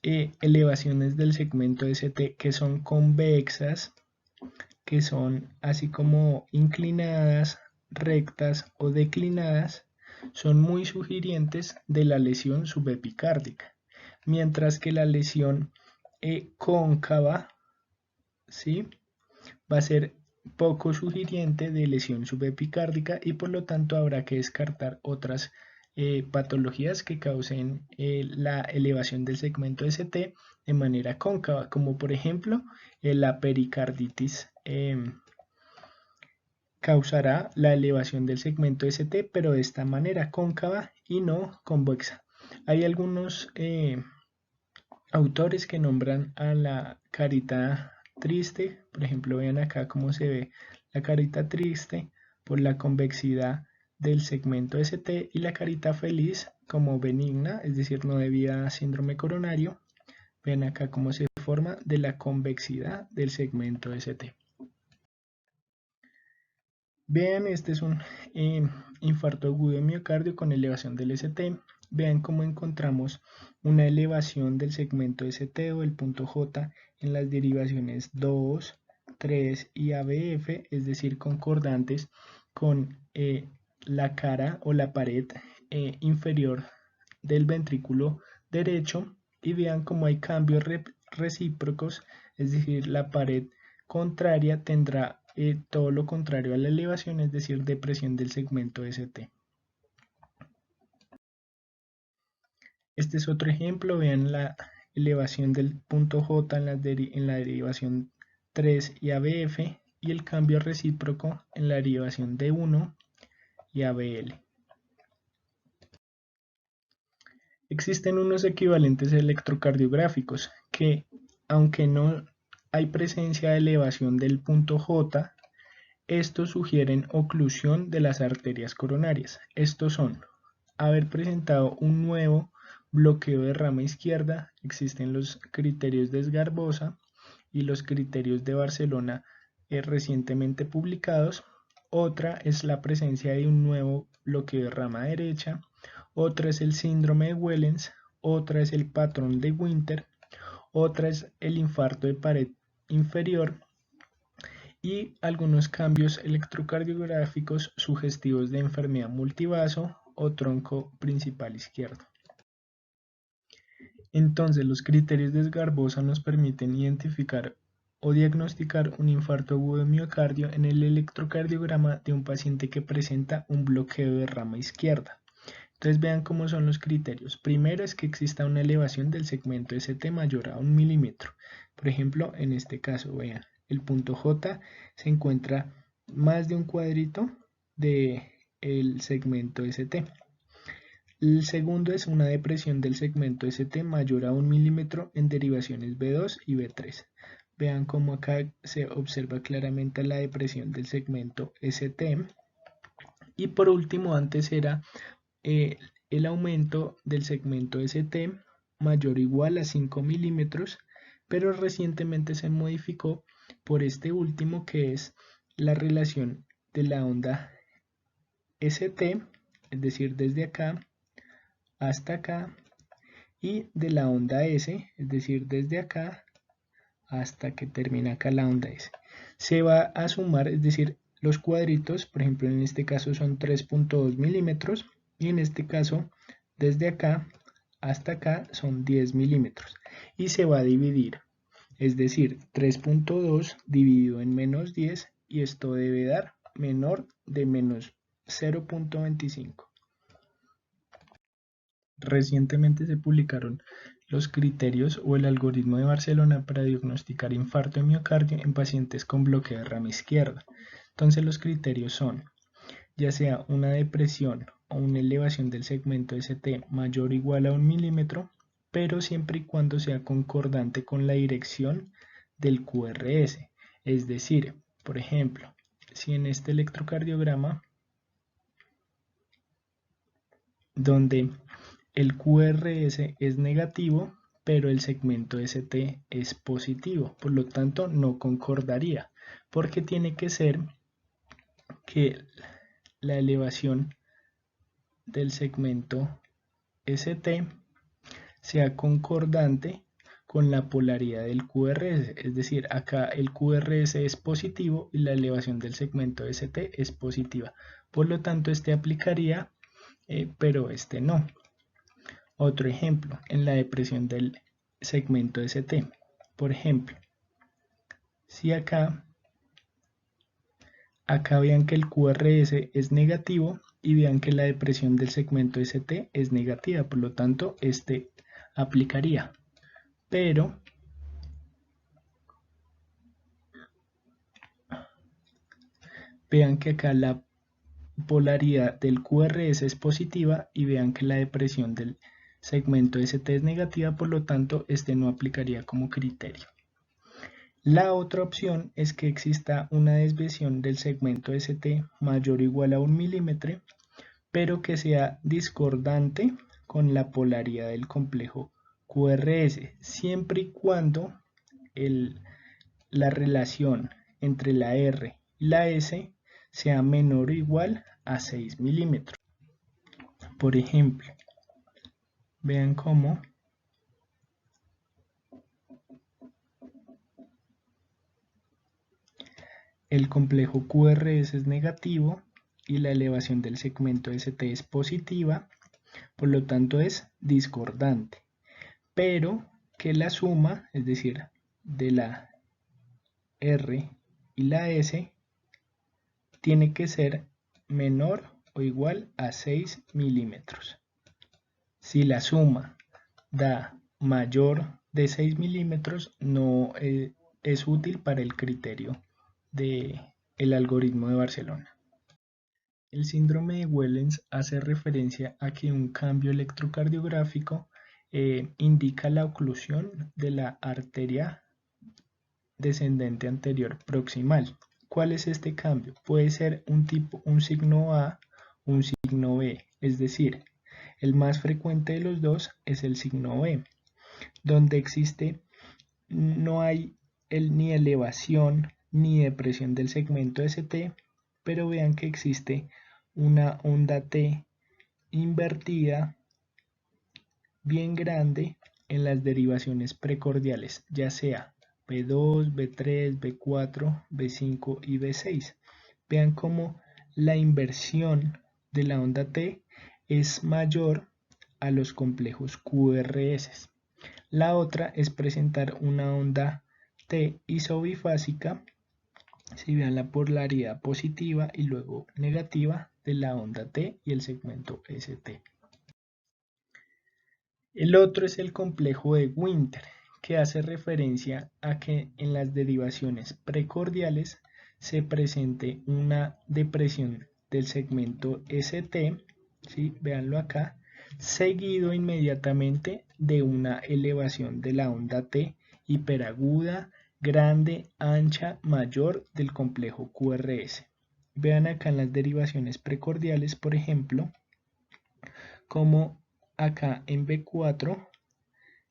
elevaciones del segmento ST que son convexas, que son así como inclinadas, rectas o declinadas, son muy sugirientes de la lesión subepicárdica, mientras que la lesión cóncava, ¿sí?, va a ser poco sugiriente de lesión subepicárdica y por lo tanto habrá que descartar otras patologías que causen la elevación del segmento ST de manera cóncava, como por ejemplo la pericarditis causará la elevación del segmento ST, pero de esta manera cóncava y no convexa. Hay algunos autores que nombran a la carita triste, por ejemplo, vean acá cómo se ve la carita triste por la convexidad del segmento ST y la carita feliz como benigna, es decir, no debía síndrome coronario. Vean acá cómo se forma de la convexidad del segmento ST. Vean, este es un infarto agudo de miocardio con elevación del ST. Vean cómo encontramos una elevación del segmento ST o del punto J en las derivaciones 2, 3 y ABF, es decir, concordantes con la cara o la pared inferior del ventrículo derecho, y vean cómo hay cambios recíprocos, es decir, la pared contraria tendrá todo lo contrario a la elevación, es decir, depresión del segmento ST. Este es otro ejemplo, vean la elevación del punto J en la derivación 3 y ABF y el cambio recíproco en la derivación D1 y ABL. Existen unos equivalentes electrocardiográficos que, aunque no hay presencia de elevación del punto J, estos sugieren oclusión de las arterias coronarias. Estos son haber presentado un nuevo bloqueo de rama izquierda, existen los criterios de Sgarbosa y los criterios de Barcelona recientemente publicados. Otra es la presencia de un nuevo bloqueo de rama derecha. Otra es el síndrome de Wellens. Otra es el patrón de Winter. Otra es el infarto de pared inferior. Y algunos cambios electrocardiográficos sugestivos de enfermedad multivaso o tronco principal izquierdo. Entonces, los criterios de Sgarbosa nos permiten identificar o diagnosticar un infarto agudo de miocardio en el electrocardiograma de un paciente que presenta un bloqueo de rama izquierda. Entonces vean cómo son los criterios. Primero es que exista una elevación del segmento ST mayor a 1 milímetro. Por ejemplo, en este caso, vean, el punto J se encuentra más de un cuadrito del segmento ST. El segundo es una depresión del segmento ST mayor a 1 milímetro en derivaciones B2 y B3. Vean cómo acá se observa claramente la depresión del segmento ST. Y por último, antes era el aumento del segmento ST mayor o igual a 5 milímetros, pero recientemente se modificó por este último, que es la relación de la onda ST, es decir, desde acá hasta acá, y de la onda S, es decir, desde acá hasta que termina acá la onda S. Se va a sumar, es decir, los cuadritos, por ejemplo, en este caso son 3.2 milímetros, y en este caso, desde acá hasta acá son 10 milímetros, y se va a dividir, es decir, 3.2 dividido en menos 10, y esto debe dar menor de menos 0.25. Recientemente se publicaron los criterios o el algoritmo de Barcelona para diagnosticar infarto de miocardio en pacientes con bloqueo de rama izquierda. Entonces los criterios son, ya sea una depresión o una elevación del segmento ST mayor o igual a 1 milímetro, pero siempre y cuando sea concordante con la dirección del QRS. Es decir, por ejemplo, si en este electrocardiograma, donde el QRS es negativo, pero el segmento ST es positivo, por lo tanto no concordaría, porque tiene que ser que la elevación del segmento ST sea concordante con la polaridad del QRS, es decir, acá el QRS es positivo y la elevación del segmento ST es positiva, por lo tanto este aplicaría, pero este no. Otro ejemplo, en la depresión del segmento ST. Por ejemplo, si acá vean que el QRS es negativo y vean que la depresión del segmento ST es negativa, por lo tanto este aplicaría. Pero vean que acá la polaridad del QRS es positiva y vean que la depresión del segmento ST es negativa, por lo tanto este no aplicaría como criterio. La otra opción es que exista una desviación del segmento ST mayor o igual a 1 milímetro, pero que sea discordante con la polaridad del complejo QRS, siempre y cuando la relación entre la R y la S sea menor o igual a 6 milímetros. Por ejemplo, vean cómo el complejo QRS es negativo y la elevación del segmento ST es positiva, por lo tanto es discordante, pero que la suma, es decir, de la R y la S, tiene que ser menor o igual a 6 milímetros. Si la suma da mayor de 6 milímetros, no es útil para el criterio del algoritmo de Barcelona. El síndrome de Wellens hace referencia a que un cambio electrocardiográfico indica la oclusión de la arteria descendente anterior proximal. ¿Cuál es este cambio? Puede ser un signo A o un signo B, es decir, el más frecuente de los dos es el signo B, donde no hay ni elevación ni depresión del segmento ST, pero vean que existe una onda T invertida bien grande en las derivaciones precordiales, ya sea B2, B3, B4, B5 y B6. Vean cómo la inversión de la onda T es mayor a los complejos QRS. La otra es presentar una onda T isobifásica, si vean la polaridad positiva y luego negativa de la onda T y el segmento ST. El otro es el complejo de Winter, que hace referencia a que en las derivaciones precordiales se presente una depresión del segmento ST, ¿sí? Véanlo acá, seguido inmediatamente de una elevación de la onda T hiperaguda, grande, ancha, mayor del complejo QRS. Vean acá en las derivaciones precordiales, por ejemplo, como acá en B4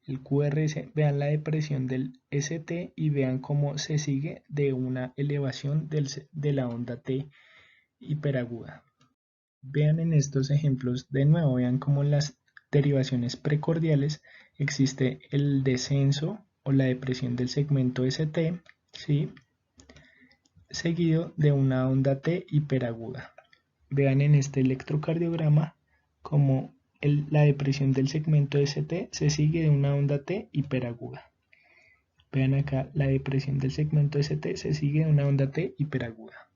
el QRS, vean la depresión del ST y vean cómo se sigue de una elevación de la onda T hiperaguda. Vean en estos ejemplos de nuevo, vean cómo en las derivaciones precordiales existe el descenso o la depresión del segmento ST, ¿sí? Seguido de una onda T hiperaguda. Vean en este electrocardiograma cómo la depresión del segmento ST se sigue de una onda T hiperaguda. Vean acá, la depresión del segmento ST se sigue de una onda T hiperaguda.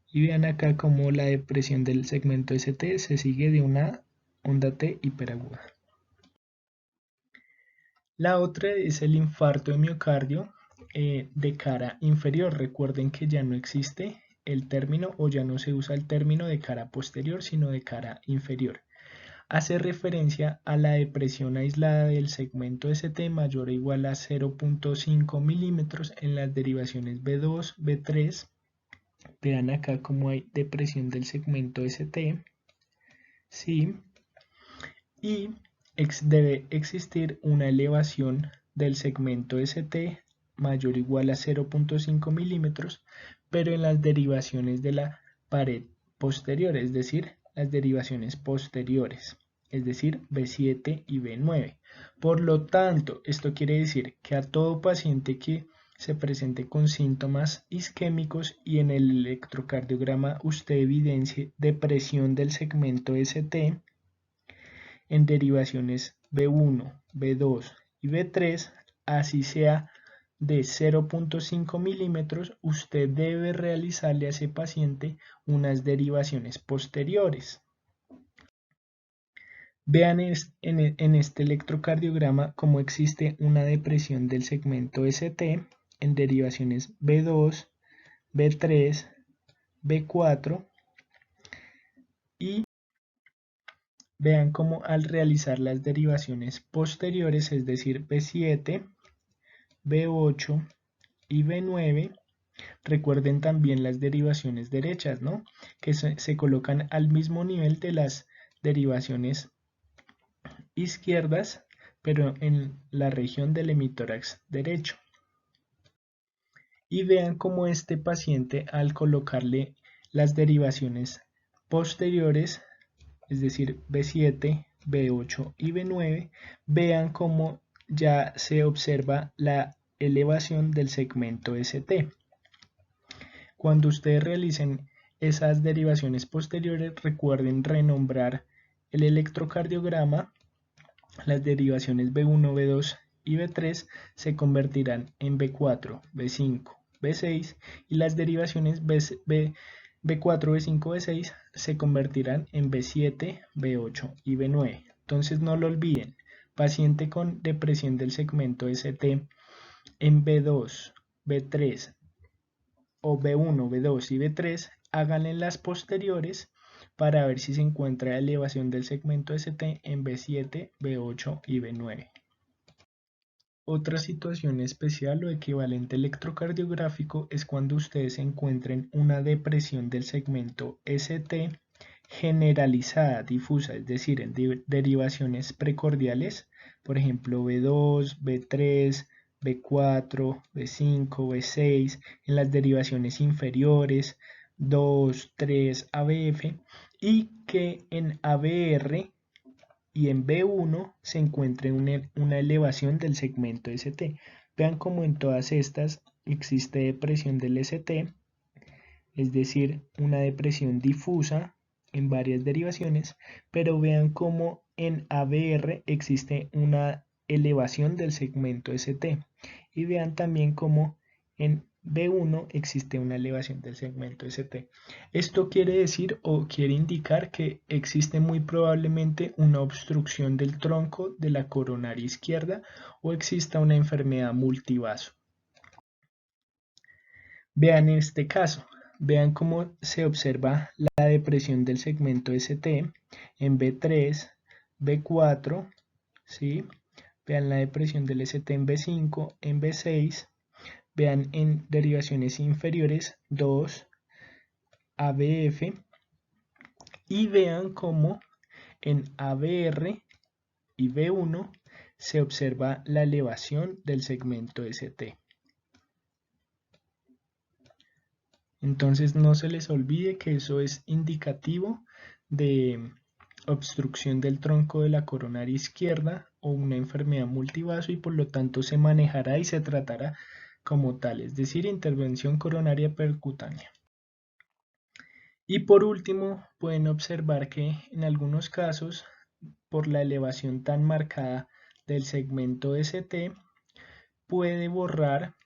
Y vean acá cómo la depresión del segmento ST se sigue de una onda T hiperaguda. La otra es el infarto de miocardio de cara inferior. Recuerden que ya no existe el término o ya no se usa el término de cara posterior, sino de cara inferior. Hace referencia a la depresión aislada del segmento ST mayor o igual a 0.5 milímetros en las derivaciones B2, B3. Vean acá cómo hay depresión del segmento ST, ¿sí? Y debe existir una elevación del segmento ST mayor o igual a 0.5 milímetros, pero en las derivaciones de la pared posterior, es decir, las derivaciones posteriores, es decir, B7 y B9. Por lo tanto, esto quiere decir que a todo paciente que se presente con síntomas isquémicos y en el electrocardiograma usted evidencie depresión del segmento ST, en derivaciones B1, B2 y B3, así sea de 0.5 milímetros, usted debe realizarle a ese paciente unas derivaciones posteriores. Vean en este electrocardiograma cómo existe una depresión del segmento ST en derivaciones B2, B3, B4 y vean cómo al realizar las derivaciones posteriores, es decir, B7, B8, y B9. Recuerden también las derivaciones derechas, ¿no? Que se colocan al mismo nivel de las derivaciones izquierdas, pero en la región del hemitórax derecho. Y vean cómo este paciente, al colocarle las derivaciones posteriores, es decir, B7, B8 y B9, vean cómo ya se observa la elevación del segmento ST. Cuando ustedes realicen esas derivaciones posteriores, recuerden renombrar el electrocardiograma. Las derivaciones B1, B2 y B3 se convertirán en B4, B5, B6 y las derivaciones B4, B5, B6 se convertirán en B7, B8 y B9. Entonces no lo olviden, paciente con depresión del segmento ST en B2, B3 o B1, B2 y B3, háganle las posteriores para ver si se encuentra elevación del segmento ST en B7, B8 y B9. Otra situación especial o equivalente electrocardiográfico es cuando ustedes encuentren una depresión del segmento ST generalizada, difusa, es decir, en derivaciones precordiales, por ejemplo B2, B3, B4, B5, B6, en las derivaciones inferiores, 2, 3, ABF, y que en ABR y en B1 se encuentre una elevación del segmento ST. Vean cómo en todas estas existe depresión del ST, es decir, una depresión difusa en varias derivaciones, pero vean cómo en ABR existe una elevación del segmento ST y vean también cómo en B1 existe una elevación del segmento ST. Esto quiere decir o quiere indicar que existe muy probablemente una obstrucción del tronco de la coronaria izquierda o exista una enfermedad multivaso. Vean este caso, vean cómo se observa la depresión del segmento ST en B3, B4, ¿sí? Vean la depresión del ST en B5, en B6, vean en derivaciones inferiores 2, ABF, y vean cómo en ABR y B1 se observa la elevación del segmento ST. Entonces no se les olvide que eso es indicativo de obstrucción del tronco de la coronaria izquierda o una enfermedad multivaso y por lo tanto se manejará y se tratará como tal, es decir, intervención coronaria percutánea. Y por último, pueden observar que en algunos casos, por la elevación tan marcada del segmento ST, puede borrar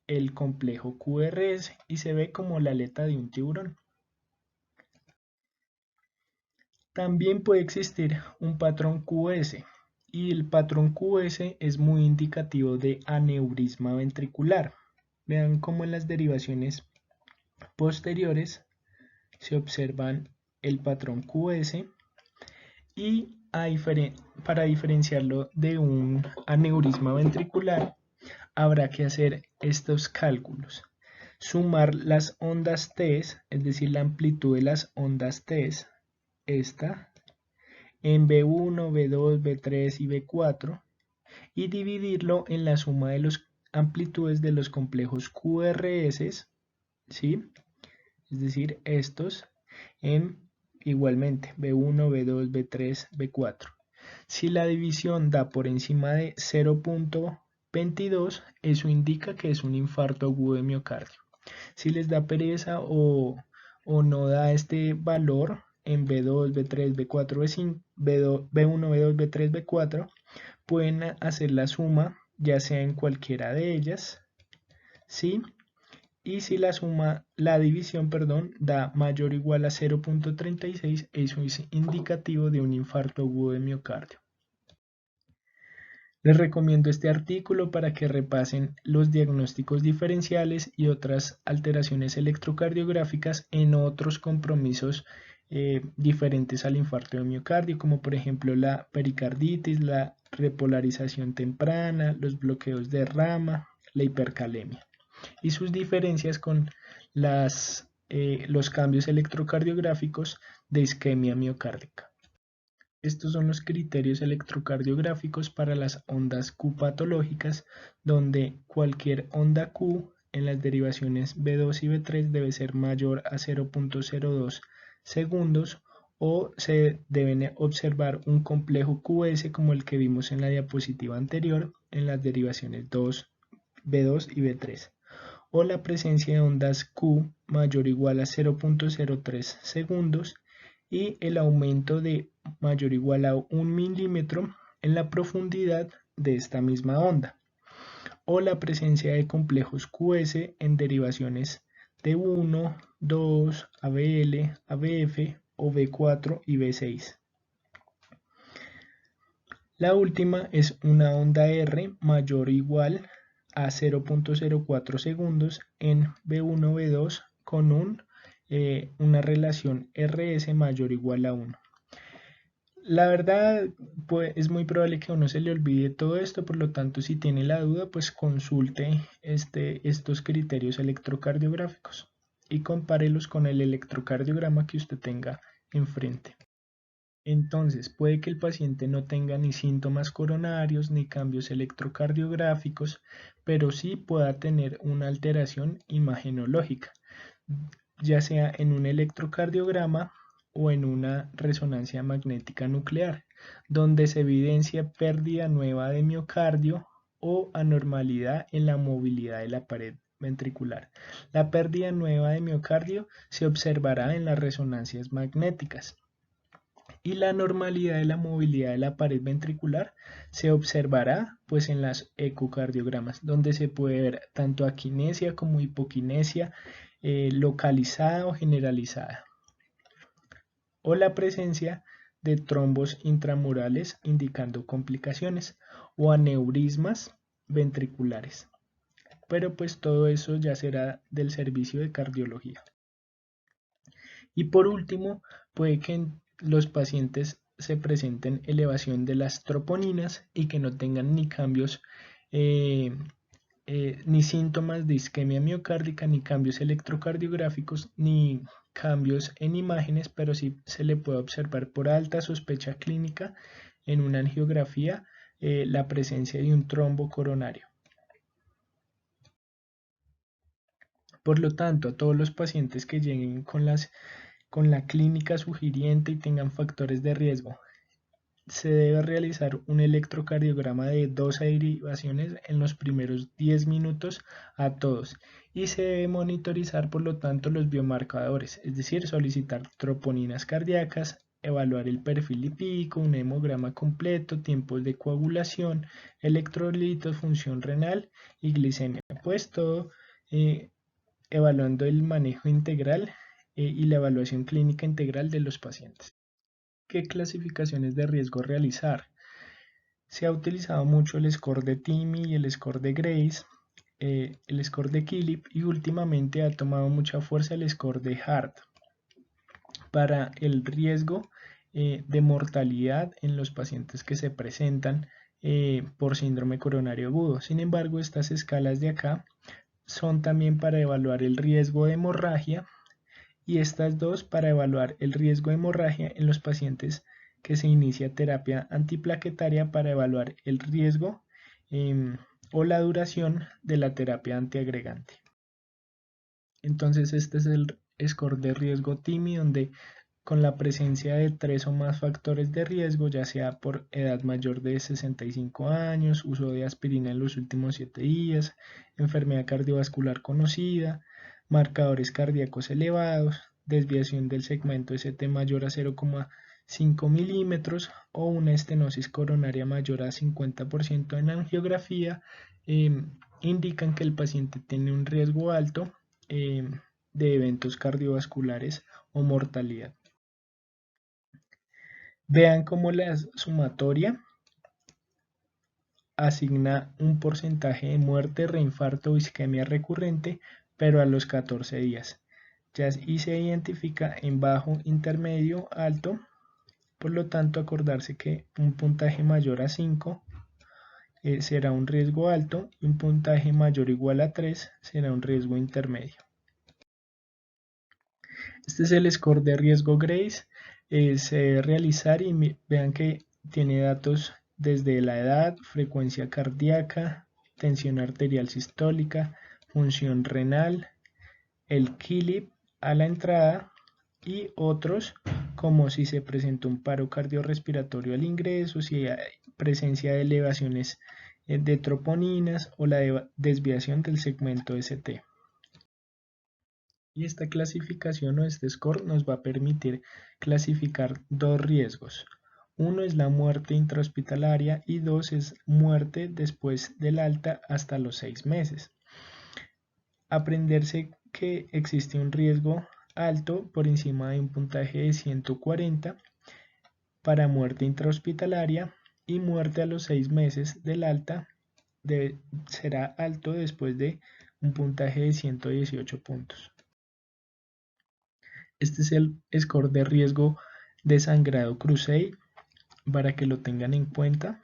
el complejo QRS y se ve como la aleta de un tiburón. También puede existir un patrón QS y el patrón QS es muy indicativo de aneurisma ventricular. Vean cómo en las derivaciones posteriores se observan el patrón QS y para diferenciarlo de un aneurisma ventricular habrá que hacer estos cálculos. Sumar las ondas T, es decir, la amplitud de las ondas T, esta, en B1, B2, B3 y B4, y dividirlo en la suma de las amplitudes de los complejos QRS, ¿sí? Es decir, estos en igualmente B1, B2, B3, B4. Si la división da por encima de 0.22, eso indica que es un infarto agudo de miocardio. Si les da pereza o no da este valor en B2, B3, B4, B5, B1, B2, B3, B4, pueden hacer la suma ya sea en cualquiera de ellas, ¿sí? Y si la división, da mayor o igual a 0.36, eso es indicativo de un infarto agudo de miocardio. Les recomiendo este artículo para que repasen los diagnósticos diferenciales y otras alteraciones electrocardiográficas en otros compromisos diferentes al infarto de miocardio, como por ejemplo la pericarditis, la repolarización temprana, los bloqueos de rama, la hipercalemia. y sus diferencias con los cambios electrocardiográficos de isquemia miocárdica. Estos son los criterios electrocardiográficos para las ondas Q patológicas, donde cualquier onda Q en las derivaciones B2 y B3 debe ser mayor a 0.02 segundos o se deben observar un complejo QS como el que vimos en la diapositiva anterior en las derivaciones B2 y B3, o la presencia de ondas Q mayor o igual a 0.03 segundos y el aumento de mayor o igual a 1 milímetro en la profundidad de esta misma onda, o la presencia de complejos QS en derivaciones de 1, 2, ABL, ABF o B4 y B6. La última es una onda R mayor o igual a 0.04 segundos en B1, B2 con una relación RS mayor o igual a 1. La verdad, pues, es muy probable que a uno se le olvide todo esto, por lo tanto, si tiene la duda, pues consulte estos criterios electrocardiográficos y compárelos con el electrocardiograma que usted tenga enfrente. Entonces, puede que el paciente no tenga ni síntomas coronarios ni cambios electrocardiográficos, pero sí pueda tener una alteración imagenológica, ya sea en un electrocardiograma o en una resonancia magnética nuclear, donde se evidencia pérdida nueva de miocardio o anormalidad en la movilidad de la pared ventricular. La pérdida nueva de miocardio se observará en las resonancias magnéticas y la normalidad de la movilidad de la pared ventricular se observará pues en las ecocardiogramas, donde se puede ver tanto aquinesia como hipoquinesia localizada o generalizada, o la presencia de trombos intramurales indicando complicaciones o aneurismas ventriculares. Pero pues todo eso ya será del servicio de cardiología. Y por último, puede que los pacientes se presenten elevación de las troponinas y que no tengan ni cambios ni síntomas de isquemia miocárdica, ni cambios electrocardiográficos, ni cambios en imágenes, pero sí se le puede observar por alta sospecha clínica en una angiografía la presencia de un trombo coronario. Por lo tanto, a todos los pacientes que lleguen con la clínica sugiriente y tengan factores de riesgo, se debe realizar un electrocardiograma de 12 derivaciones en los primeros 10 minutos a todos y se debe monitorizar por lo tanto los biomarcadores, es decir, solicitar troponinas cardíacas, evaluar el perfil lipídico, un hemograma completo, tiempos de coagulación, electrolitos, función renal y glicemia, pues todo evaluando el manejo integral y la evaluación clínica integral de los pacientes. ¿Qué clasificaciones de riesgo realizar? Se ha utilizado mucho el score de TIMI y el score de Grace, el score de Killip y últimamente ha tomado mucha fuerza el score de Hart para el riesgo de mortalidad en los pacientes que se presentan por síndrome coronario agudo. Sin embargo, estas escalas de acá son también para evaluar el riesgo de hemorragia y estas dos para evaluar el riesgo de hemorragia en los pacientes que se inicia terapia antiplaquetaria para evaluar el riesgo o la duración de la terapia antiagregante. Entonces este es el score de riesgo TIMI, donde con la presencia de 3 o más factores de riesgo, ya sea por edad mayor de 65 años, uso de aspirina en los últimos 7 días, enfermedad cardiovascular conocida, marcadores cardíacos elevados, desviación del segmento ST mayor a 0,5 milímetros o una estenosis coronaria mayor a 50% en angiografía, indican que el paciente tiene un riesgo alto de eventos cardiovasculares o mortalidad. Vean cómo la sumatoria asigna un porcentaje de muerte, reinfarto o isquemia recurrente, pero a los 14 días. Y se identifica en bajo, intermedio, alto. Por lo tanto, acordarse que un puntaje mayor a 5 será un riesgo alto y un puntaje mayor o igual a 3 será un riesgo intermedio. Este es el score de riesgo Grace. Es realizar y vean que tiene datos desde la edad, frecuencia cardíaca, tensión arterial sistólica, función renal, el KILIP a la entrada y otros como si se presentó un paro cardiorrespiratorio al ingreso, si hay presencia de elevaciones de troponinas o la desviación del segmento ST. Y esta clasificación o este score nos va a permitir clasificar dos riesgos. Uno es la muerte intrahospitalaria y dos es muerte después del alta hasta los 6 meses. Aprenderse que existe un riesgo alto por encima de un puntaje de 140 para muerte intrahospitalaria y muerte a los 6 meses del alta será alto después de un puntaje de 118 puntos. Este es el score de riesgo de sangrado Crusade para que lo tengan en cuenta.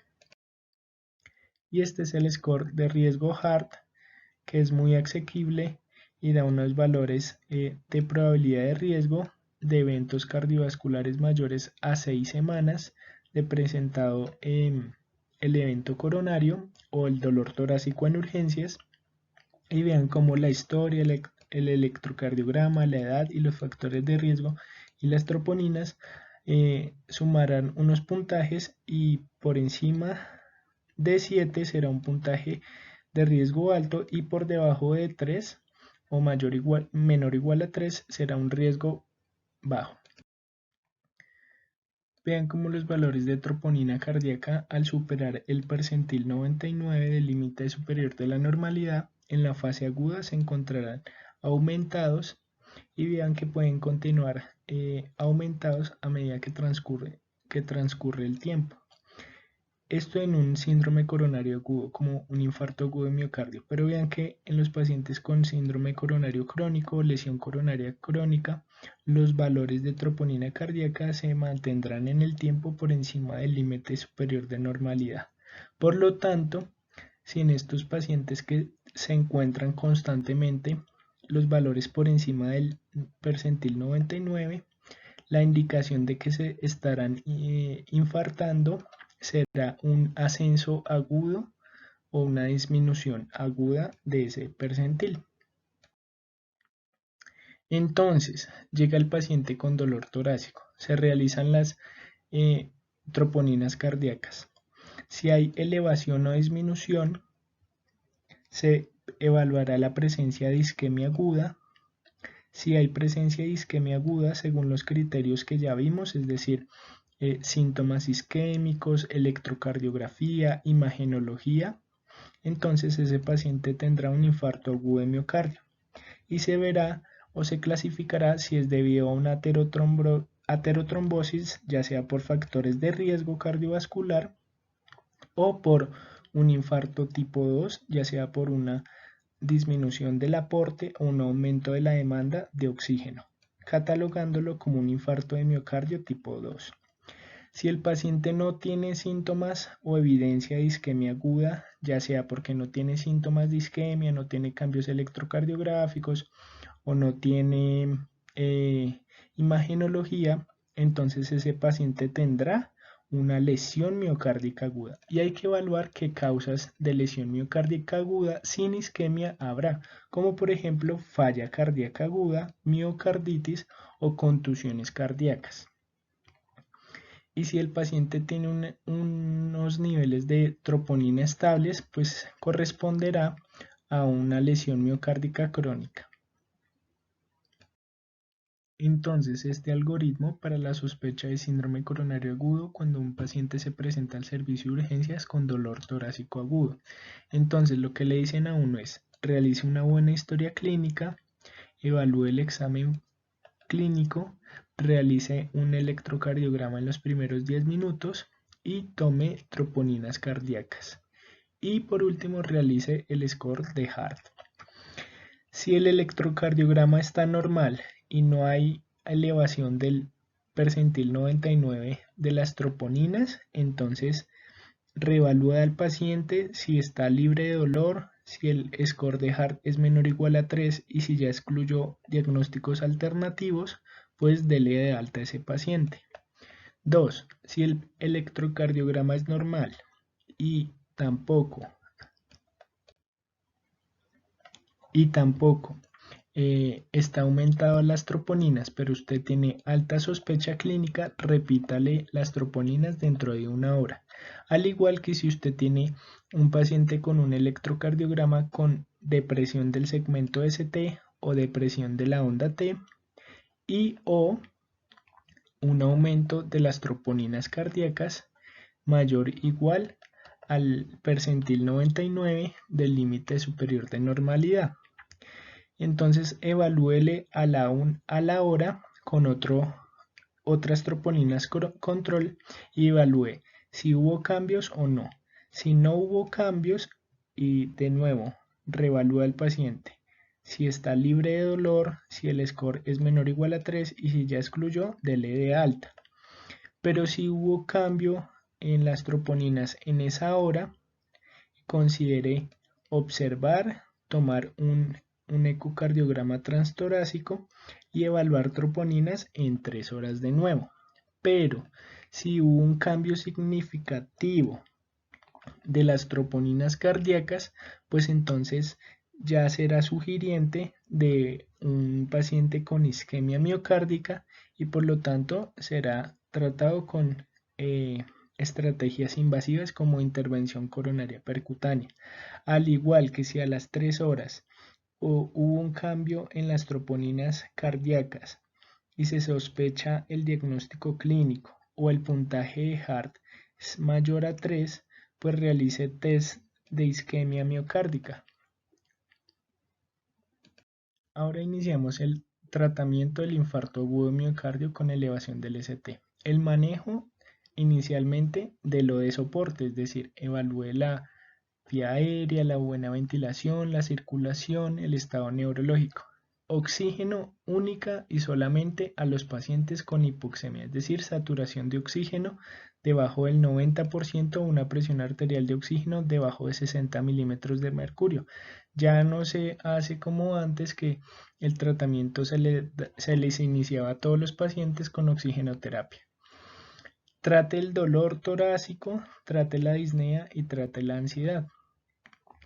Y este es el score de riesgo HART, que es muy asequible y da unos valores de probabilidad de riesgo de eventos cardiovasculares mayores a 6 semanas de presentado el evento coronario o el dolor torácico en urgencias. Y vean cómo la historia, el electrocardiograma, la edad y los factores de riesgo y las troponinas sumarán unos puntajes y por encima de 7 será un puntaje de riesgo alto y por debajo de 3 o menor o igual a 3 será un riesgo bajo. Vean cómo los valores de troponina cardíaca al superar el percentil 99 del límite superior de la normalidad en la fase aguda se encontrarán aumentados y vean que pueden continuar aumentados a medida que transcurre el tiempo. Esto en un síndrome coronario agudo, como un infarto agudo de miocardio, pero vean que en los pacientes con síndrome coronario crónico o lesión coronaria crónica, los valores de troponina cardíaca se mantendrán en el tiempo por encima del límite superior de normalidad. Por lo tanto, si en estos pacientes que se encuentran constantemente los valores por encima del percentil 99, la indicación de que se estarán infartando será un ascenso agudo o una disminución aguda de ese percentil. Entonces, llega el paciente con dolor torácico, se realizan las troponinas cardíacas. Si hay elevación o disminución, se evaluará la presencia de isquemia aguda. Si hay presencia de isquemia aguda, según los criterios que ya vimos, es decir, síntomas isquémicos, electrocardiografía, imagenología, entonces ese paciente tendrá un infarto agudo de miocardio y se verá o se clasificará si es debido a una aterotrombosis, ya sea por factores de riesgo cardiovascular o por un infarto tipo 2, ya sea por una disminución del aporte o un aumento de la demanda de oxígeno, catalogándolo como un infarto de miocardio tipo 2. Si el paciente no tiene síntomas o evidencia de isquemia aguda, ya sea porque no tiene síntomas de isquemia, no tiene cambios electrocardiográficos o no tiene imagenología, entonces ese paciente tendrá una lesión miocárdica aguda y hay que evaluar qué causas de lesión miocárdica aguda sin isquemia habrá, como por ejemplo falla cardíaca aguda, miocarditis o contusiones cardíacas. Y si el paciente tiene unos niveles de troponina estables, pues corresponderá a una lesión miocárdica crónica. Entonces, este algoritmo para la sospecha de síndrome coronario agudo cuando un paciente se presenta al servicio de urgencias con dolor torácico agudo. Entonces, lo que le dicen a uno es, realice una buena historia clínica, evalúe el examen clínico, realice un electrocardiograma en los primeros 10 minutos y tome troponinas cardíacas. Y por último, realice el score de HART. Si el electrocardiograma está normal y no hay elevación del percentil 99 de las troponinas, entonces reevalúa al paciente si está libre de dolor, si el score de Hart es menor o igual a 3 y si ya excluyó diagnósticos alternativos, pues dele de alta a ese paciente. 2. Si el electrocardiograma es normal y tampoco está aumentado las troponinas, pero usted tiene alta sospecha clínica, repítale las troponinas dentro de 1 hora. Al igual que si usted tiene un paciente con un electrocardiograma con depresión del segmento ST o depresión de la onda T y o un aumento de las troponinas cardíacas mayor o igual al percentil 99 del límite superior de normalidad. Entonces evalúele a la hora con otras troponinas control y evalúe si hubo cambios o no. Si no hubo cambios, y de nuevo reevalúa al paciente si está libre de dolor, si el score es menor o igual a 3 y si ya excluyó, dele de alta. Pero si hubo cambio en las troponinas en esa hora, considere observar, tomar un ecocardiograma transtorácico y evaluar troponinas en 3 horas de nuevo. Pero si hubo un cambio significativo de las troponinas cardíacas, pues entonces ya será sugiriente de un paciente con isquemia miocárdica y por lo tanto será tratado con estrategias invasivas como intervención coronaria percutánea. Al igual que si a las 3 horas hubo un cambio en las troponinas cardíacas y se sospecha el diagnóstico clínico o el puntaje de Hart es mayor a 3, pues realice test de isquemia miocárdica. Ahora iniciamos el tratamiento del infarto agudo de miocardio con elevación del ST. El manejo inicialmente de lo de soporte, es decir, evalúe la vía aérea, la buena ventilación, la circulación, el estado neurológico. Oxígeno única y solamente a los pacientes con hipoxemia, es decir, saturación de oxígeno debajo del 90%, una presión arterial de oxígeno debajo de 60 milímetros de mercurio. Ya no se hace como antes que el tratamiento se les iniciaba a todos los pacientes con oxigenoterapia. Trate el dolor torácico, trate la disnea y trate la ansiedad.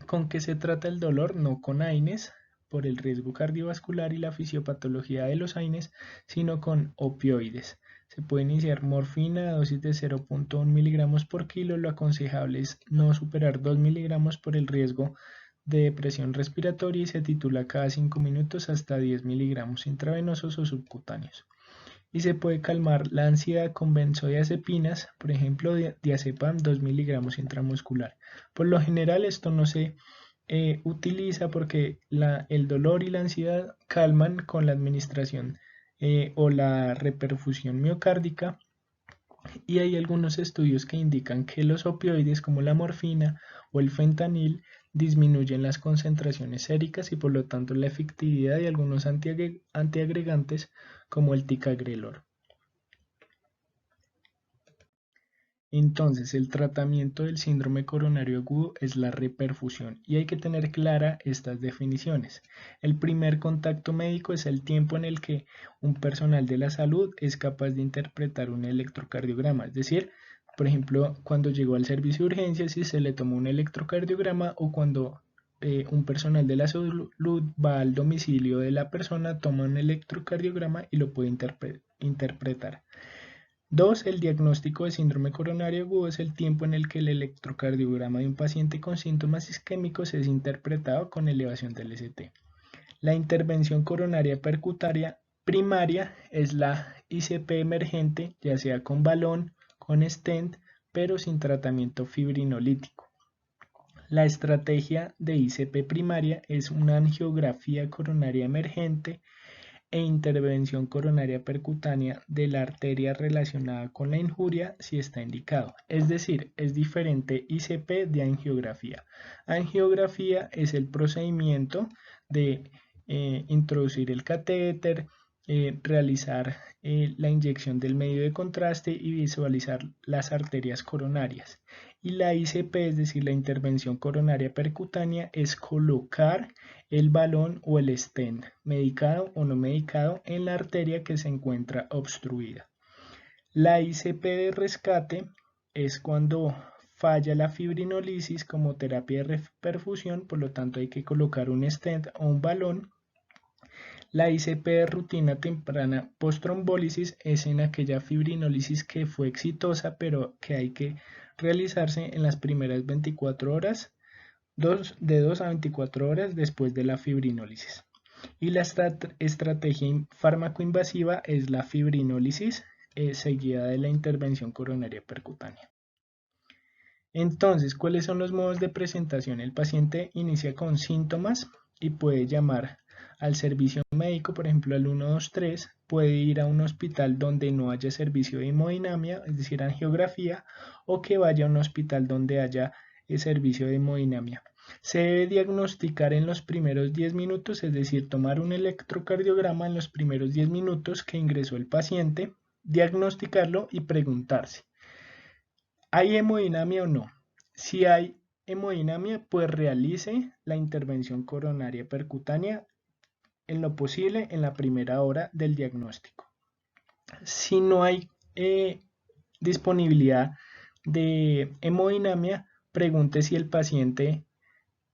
¿Con qué se trata el dolor? No con AINES, por el riesgo cardiovascular y la fisiopatología de los AINES, sino con opioides. Se puede iniciar morfina a dosis de 0.1 miligramos por kilo. Lo aconsejable es no superar 2 miligramos por el riesgo de depresión respiratoria y se titula cada 5 minutos hasta 10 miligramos intravenosos o subcutáneos. Y se puede calmar la ansiedad con benzodiazepinas, por ejemplo, diazepam 2 miligramos intramuscular. Por lo general esto no se utiliza porque el dolor y la ansiedad calman con la administración o la reperfusión miocárdica, y hay algunos estudios que indican que los opioides como la morfina o el fentanil disminuyen las concentraciones séricas y por lo tanto la efectividad de algunos antiagregantes como el ticagrelor. Entonces, el tratamiento del síndrome coronario agudo es la reperfusión y hay que tener clara estas definiciones. El primer contacto médico es el tiempo en el que un personal de la salud es capaz de interpretar un electrocardiograma, es decir, por ejemplo, cuando llegó al servicio de urgencias y se le tomó un electrocardiograma o cuando un personal de la salud va al domicilio de la persona, toma un electrocardiograma y lo puede interpretar. 2. El diagnóstico de síndrome coronario agudo es el tiempo en el que el electrocardiograma de un paciente con síntomas isquémicos es interpretado con elevación del ST. La intervención coronaria percutánea primaria es la ICP emergente, ya sea con balón, con stent, pero sin tratamiento fibrinolítico. La estrategia de ICP primaria es una angiografía coronaria emergente e intervención coronaria percutánea de la arteria relacionada con la injuria si está indicado. Es decir, es diferente ICP de angiografía. Angiografía es el procedimiento de introducir el catéter, realizar la inyección del medio de contraste y visualizar las arterias coronarias. Y la ICP, es decir, la intervención coronaria percutánea, es colocar el balón o el stent, medicado o no medicado, en la arteria que se encuentra obstruida. La ICP de rescate es cuando falla la fibrinolisis como terapia de perfusión, por lo tanto hay que colocar un stent o un balón. La ICP de rutina temprana postrombólisis es en aquella fibrinólisis que fue exitosa, pero que hay que realizarse en las primeras 24 horas, de 2 a 24 horas después de la fibrinólisis. Y la estrategia fármaco-invasiva es la fibrinólisis seguida de la intervención coronaria percutánea. Entonces, ¿cuáles son los modos de presentación? El paciente inicia con síntomas y puede llamar al servicio médico, por ejemplo al 123, puede ir a un hospital donde no haya servicio de hemodinamia, es decir, angiografía, o que vaya a un hospital donde haya servicio de hemodinamia. Se debe diagnosticar en los primeros 10 minutos, es decir, tomar un electrocardiograma en los primeros 10 minutos que ingresó el paciente, diagnosticarlo y preguntarse, ¿hay hemodinamia o no? Si hay hemodinamia, pues realice la intervención coronaria percutánea en lo posible en la primera hora del diagnóstico. Si no hay disponibilidad de hemodinamia, pregunte si el paciente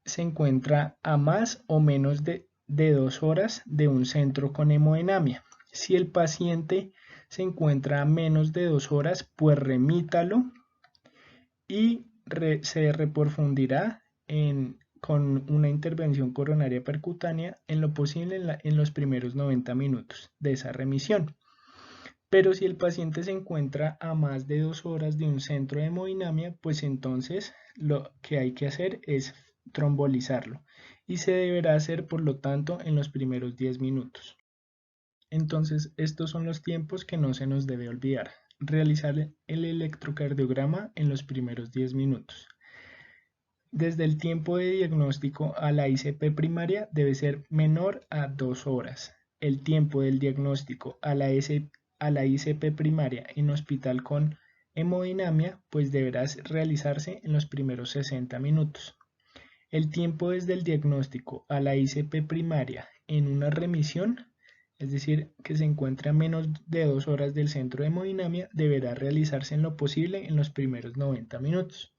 se encuentra a más o menos de 2 horas de un centro con hemodinamia. Si el paciente se encuentra a menos de 2 horas, pues remítalo y se reprofundirá con una intervención coronaria percutánea en lo posible en los primeros 90 minutos de esa remisión. Pero si el paciente se encuentra a más de 2 horas de un centro de hemodinamia, pues entonces lo que hay que hacer es trombolizarlo y se deberá hacer por lo tanto en los primeros 10 minutos. Entonces estos son los tiempos que no se nos debe olvidar. Realizar el electrocardiograma en los primeros 10 minutos. Desde el tiempo de diagnóstico a la ICP primaria debe ser menor a 2 horas. El tiempo del diagnóstico a la ICP primaria en hospital con hemodinamia pues deberá realizarse en los primeros 60 minutos. El tiempo desde el diagnóstico a la ICP primaria en una remisión, es decir, que se encuentra a menos de 2 horas del centro de hemodinamia, deberá realizarse en lo posible en los primeros 90 minutos.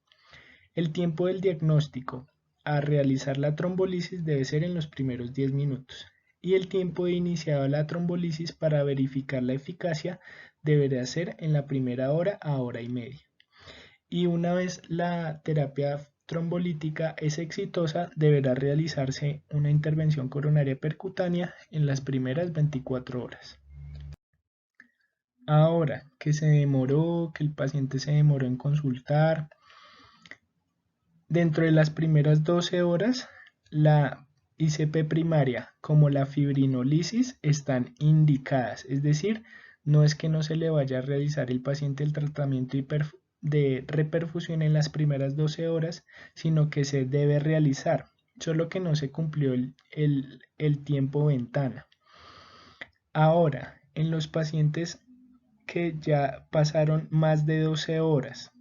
El tiempo del diagnóstico a realizar la trombolisis debe ser en los primeros 10 minutos. Y el tiempo de iniciada la trombolisis para verificar la eficacia deberá ser en la primera hora a hora y media. Y una vez la terapia trombolítica es exitosa, deberá realizarse una intervención coronaria percutánea en las primeras 24 horas. Ahora, que el paciente se demoró en consultar, dentro de las primeras 12 horas, la ICP primaria como la fibrinolisis están indicadas, es decir, no es que no se le vaya a realizar al paciente el tratamiento de reperfusión en las primeras 12 horas, sino que se debe realizar, solo que no se cumplió el tiempo ventana. Ahora, en los pacientes que ya pasaron más de 12 horas,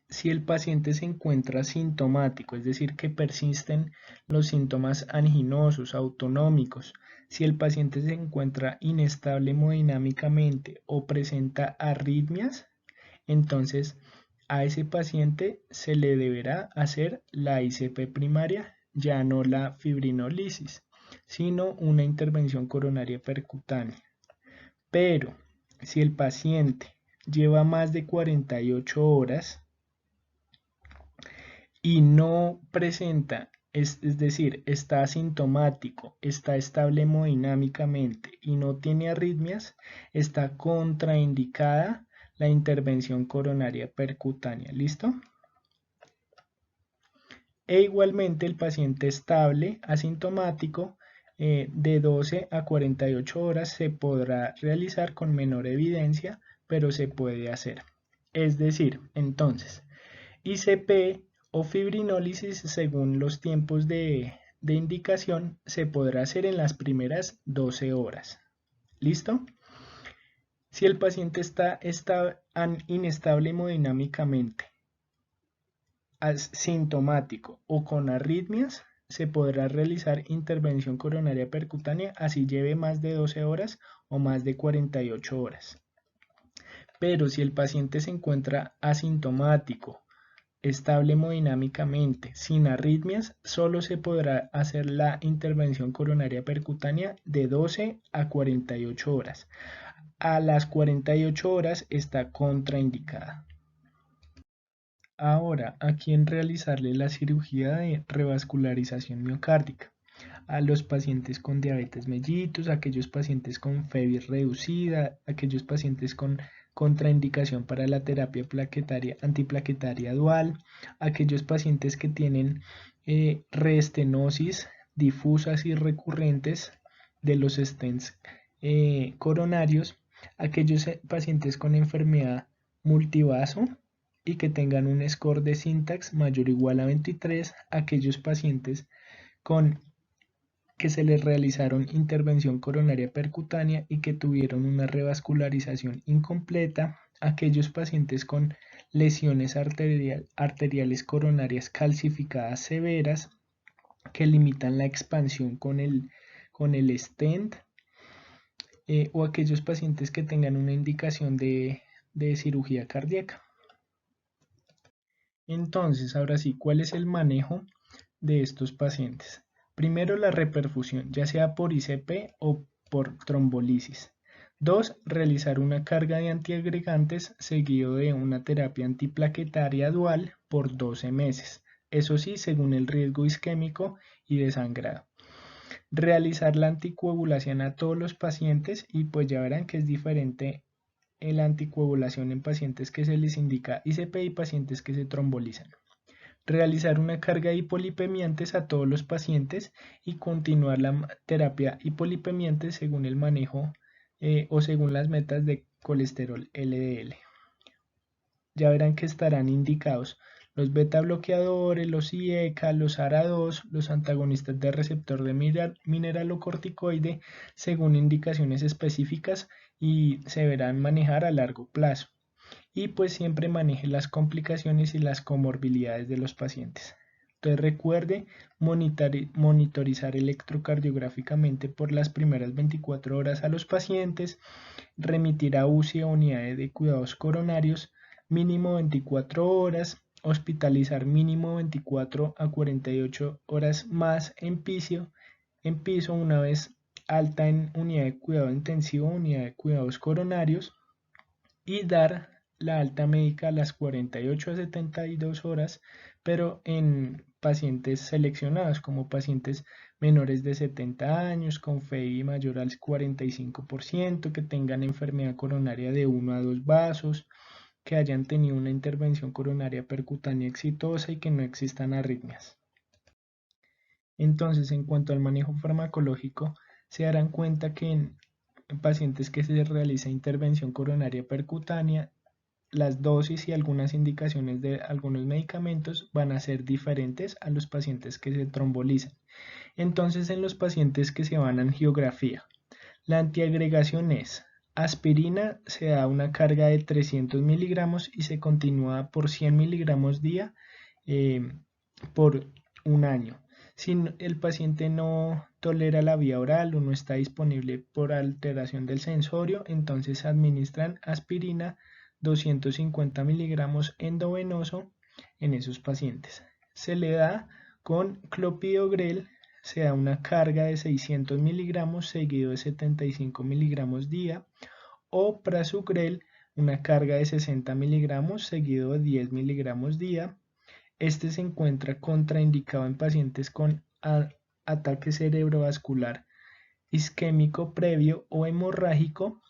si el paciente se encuentra sintomático, es decir, que persisten los síntomas anginosos, autonómicos, si el paciente se encuentra inestable hemodinámicamente o presenta arritmias, entonces a ese paciente se le deberá hacer la ICP primaria, ya no la fibrinolisis, sino una intervención coronaria percutánea. Pero si el paciente lleva más de 48 horas y no presenta, es decir, está asintomático, está estable hemodinámicamente y no tiene arritmias, está contraindicada la intervención coronaria percutánea. ¿Listo? E igualmente el paciente estable, asintomático, de 12 a 48 horas se podrá realizar con menor evidencia, pero se puede hacer. Es decir, entonces, ICP o fibrinólisis según los tiempos de indicación se podrá hacer en las primeras 12 horas. ¿Listo? Si el paciente está inestable hemodinámicamente asintomático o con arritmias, se podrá realizar intervención coronaria percutánea así lleve más de 12 horas o más de 48 horas. Pero si el paciente se encuentra asintomático, estable hemodinámicamente, sin arritmias, solo se podrá hacer la intervención coronaria percutánea de 12 a 48 horas. A las 48 horas está contraindicada. Ahora, ¿a quién realizarle la cirugía de revascularización miocárdica? A los pacientes con diabetes mellitus, aquellos pacientes con FEBIS reducida, aquellos pacientes con contraindicación para la terapia plaquetaria, antiplaquetaria dual, aquellos pacientes que tienen reestenosis difusas y recurrentes de los stents coronarios, aquellos pacientes con enfermedad multivaso y que tengan un score de syntax mayor o igual a 23, aquellos pacientes con que se les realizaron intervención coronaria percutánea y que tuvieron una revascularización incompleta, aquellos pacientes con lesiones arteriales coronarias calcificadas severas que limitan la expansión con el stent, o aquellos pacientes que tengan una indicación de cirugía cardíaca. Entonces, ahora sí, ¿cuál es el manejo de estos pacientes? Primero, la reperfusión, ya sea por ICP o por trombolisis. 2. Realizar una carga de antiagregantes seguido de una terapia antiplaquetaria dual por 12 meses. Eso sí, según el riesgo isquémico y de sangrado. Realizar la anticoagulación a todos los pacientes y pues ya verán que es diferente la anticoagulación en pacientes que se les indica ICP y pacientes que se trombolizan. Realizar una carga de hipolipemiantes a todos los pacientes y continuar la terapia hipolipemiantes según el manejo o según las metas de colesterol LDL. Ya verán que estarán indicados los beta bloqueadores, los IECA, los ARA2, los antagonistas de receptor de mineralocorticoide según indicaciones específicas y se verán manejar a largo plazo. Y pues siempre maneje las complicaciones y las comorbilidades de los pacientes. Entonces recuerde monitorizar electrocardiográficamente por las primeras 24 horas a los pacientes, remitir a UCI o unidades de cuidados coronarios mínimo 24 horas, hospitalizar mínimo 24 a 48 horas más en piso una vez alta en unidad de cuidado intensivo, unidad de cuidados coronarios y dar la alta médica a las 48 a 72 horas, pero en pacientes seleccionados como pacientes menores de 70 años, con FEI mayor al 45%, que tengan enfermedad coronaria de 1 a 2 vasos, que hayan tenido una intervención coronaria percutánea exitosa y que no existan arritmias. Entonces, en cuanto al manejo farmacológico, se darán cuenta que en pacientes que se realiza intervención coronaria percutánea, las dosis y algunas indicaciones de algunos medicamentos van a ser diferentes a los pacientes que se trombolizan. Entonces, en los pacientes que se van a angiografía, la antiagregación es aspirina, se da una carga de 300 miligramos y se continúa por 100 miligramos día por un año. Si el paciente no tolera la vía oral o no está disponible por alteración del sensorio, entonces administran aspirina 250 miligramos endovenoso en esos pacientes. Se le da con clopidogrel, se da una carga de 600 miligramos seguido de 75 miligramos día, o prasugrel, una carga de 60 miligramos seguido de 10 miligramos día. Este se encuentra contraindicado en pacientes con ataque cerebrovascular isquémico previo o hemorrágico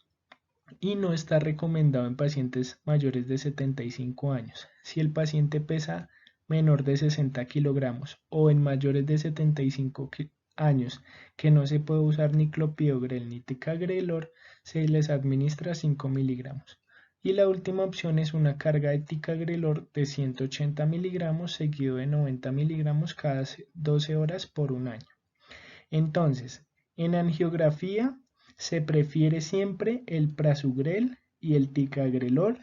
y no está recomendado en pacientes mayores de 75 años. Si el paciente pesa menor de 60 kilogramos o en mayores de 75 años que no se puede usar ni clopidogrel ni ticagrelor, se les administra 5 miligramos. Y la última opción es una carga de ticagrelor de 180 miligramos seguido de 90 miligramos cada 12 horas por un año. Entonces, en angiografía se prefiere siempre el prasugrel y el ticagrelor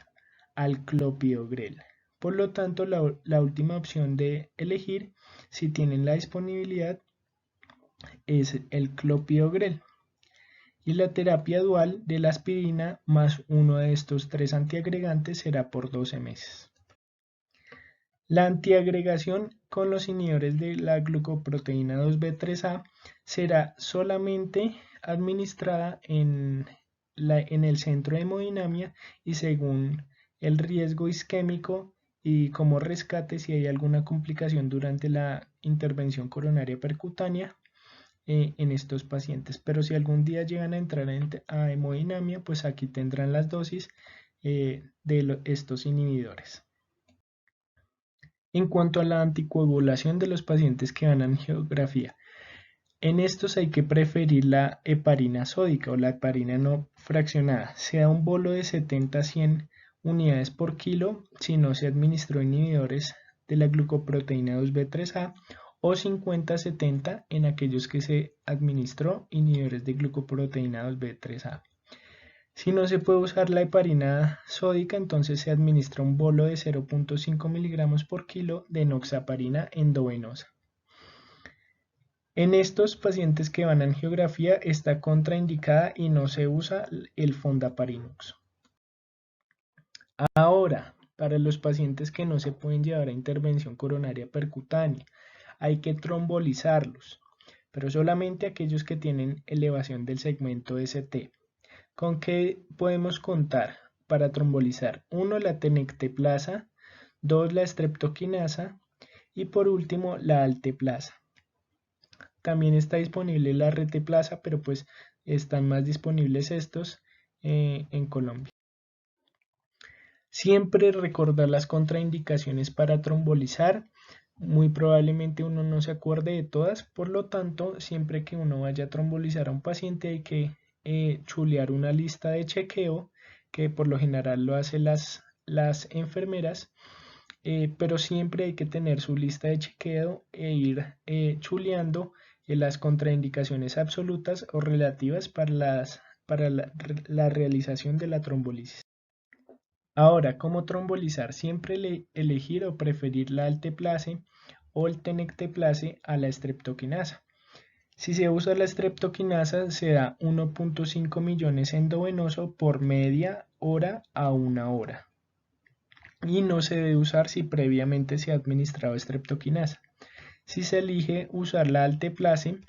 al clopidogrel. Por lo tanto, la última opción de elegir, si tienen la disponibilidad, es el clopidogrel. Y la terapia dual de la aspirina más uno de estos 3 antiagregantes será por 12 meses. La antiagregación con los inhibidores de la glucoproteína 2B3A será solamente administrada en el centro de hemodinamia y según el riesgo isquémico y como rescate si hay alguna complicación durante la intervención coronaria percutánea en estos pacientes. Pero si algún día llegan a entrar a hemodinamia, pues aquí tendrán las dosis de estos inhibidores. En cuanto a la anticoagulación de los pacientes que van a angiografía, en estos hay que preferir la heparina sódica o la heparina no fraccionada. Se da un bolo de 70 a 100 unidades por kilo si no se administró inhibidores de la glucoproteína 2B3A o 50 a 70 en aquellos que se administró inhibidores de glucoproteína 2B3A. Si no se puede usar la heparina sódica, entonces se administra un bolo de 0.5 miligramos por kilo de enoxaparina endovenosa. En estos pacientes que van a angiografía está contraindicada y no se usa el fondaparinux. Ahora, para los pacientes que no se pueden llevar a intervención coronaria percutánea, hay que trombolizarlos, pero solamente aquellos que tienen elevación del segmento ST. ¿Con qué podemos contar para trombolizar? 1. La tenecteplasa, 2. La streptokinasa y por último la alteplasa. También está disponible la reteplasa, pero pues están más disponibles estos en Colombia. Siempre recordar las contraindicaciones para trombolizar. Muy probablemente uno no se acuerde de todas, por lo tanto, siempre que uno vaya a trombolizar a un paciente hay que chulear una lista de chequeo, que por lo general lo hacen las enfermeras, pero siempre hay que tener su lista de chequeo e ir chuleando las contraindicaciones absolutas o relativas para la realización de la trombolisis. Ahora, ¿cómo trombolizar? Siempre elegir o preferir la alteplase o el tenecteplase a la streptokinasa. Si se usa la streptokinasa, se da 1.5 millones endovenoso por media hora a 1 hora. Y no se debe usar si previamente se ha administrado streptokinasa. Si se elige usar la alteplase,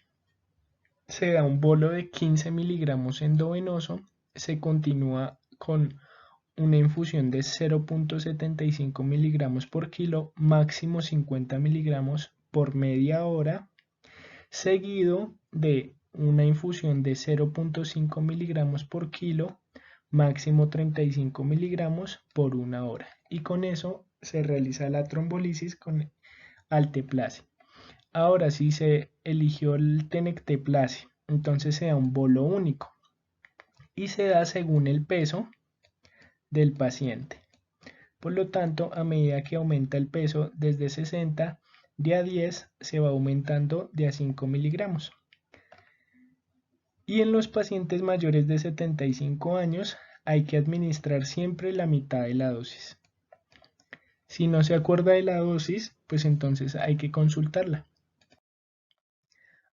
se da un bolo de 15 miligramos endovenoso, se continúa con una infusión de 0.75 miligramos por kilo, máximo 50 miligramos por media hora, seguido de una infusión de 0.5 miligramos por kilo, máximo 35 miligramos por 1 hora. Y con eso se realiza la trombolisis con alteplase. Ahora, si se eligió el tenecteplase, entonces se da un bolo único y se da según el peso del paciente. Por lo tanto, a medida que aumenta el peso desde 60 de a 10 se va aumentando de a 5 miligramos. Y en los pacientes mayores de 75 años hay que administrar siempre la mitad de la dosis. Si no se acuerda de la dosis, pues entonces hay que consultarla.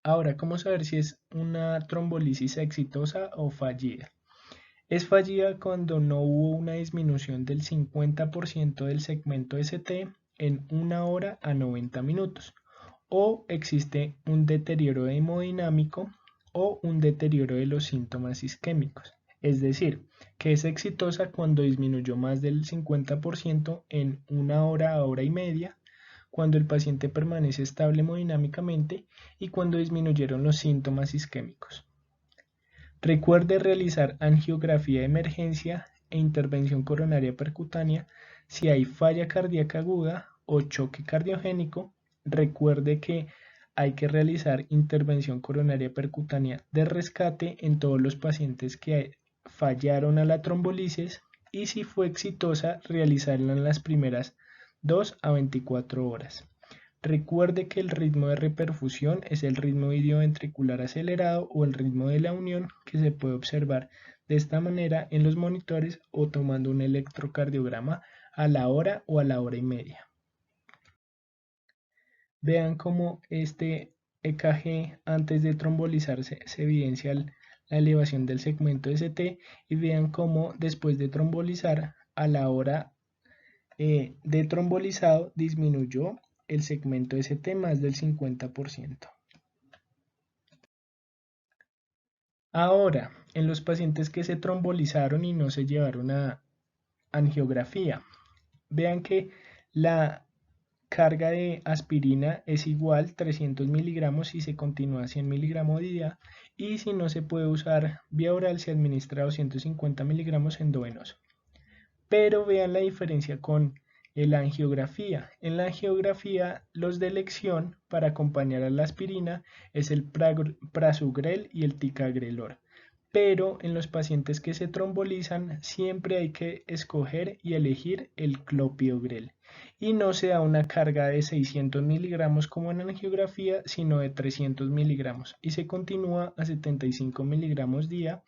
Ahora, ¿cómo saber si es una trombolisis exitosa o fallida? Es fallida cuando no hubo una disminución del 50% del segmento ST en 1 hora a 90 minutos o existe un deterioro hemodinámico o un deterioro de los síntomas isquémicos. Es decir, que es exitosa cuando disminuyó más del 50% en 1 hora a hora y media, cuando el paciente permanece estable hemodinámicamente y cuando disminuyeron los síntomas isquémicos. Recuerde realizar angiografía de emergencia e intervención coronaria percutánea si hay falla cardíaca aguda o choque cardiogénico. Recuerde que hay que realizar intervención coronaria percutánea de rescate en todos los pacientes que fallaron a la trombolisis y si fue exitosa realizarla en las primeras 2 a 24 horas. Recuerde que el ritmo de reperfusión es el ritmo idioventricular acelerado o el ritmo de la unión que se puede observar de esta manera en los monitores o tomando un electrocardiograma a la hora o a la hora y media. Vean cómo este EKG antes de trombolizarse se evidencia la elevación del segmento ST, y vean cómo después de trombolizar a la hora de trombolizado disminuyó el segmento ST más del 50%. Ahora, en los pacientes que se trombolizaron y no se llevaron a angiografía, vean que la carga de aspirina es igual 300 miligramos si se continúa 100 miligramos día, y si no se puede usar vía oral se administra 250 miligramos endovenoso. Pero vean la diferencia con la angiografía. En la angiografía, los de elección para acompañar a la aspirina es el prasugrel y el ticagrelor. Pero en los pacientes que se trombolizan siempre hay que escoger y elegir el clopidogrel. Y no se da una carga de 600 miligramos como en angiografía, sino de 300 miligramos. Y se continúa a 75 miligramos día.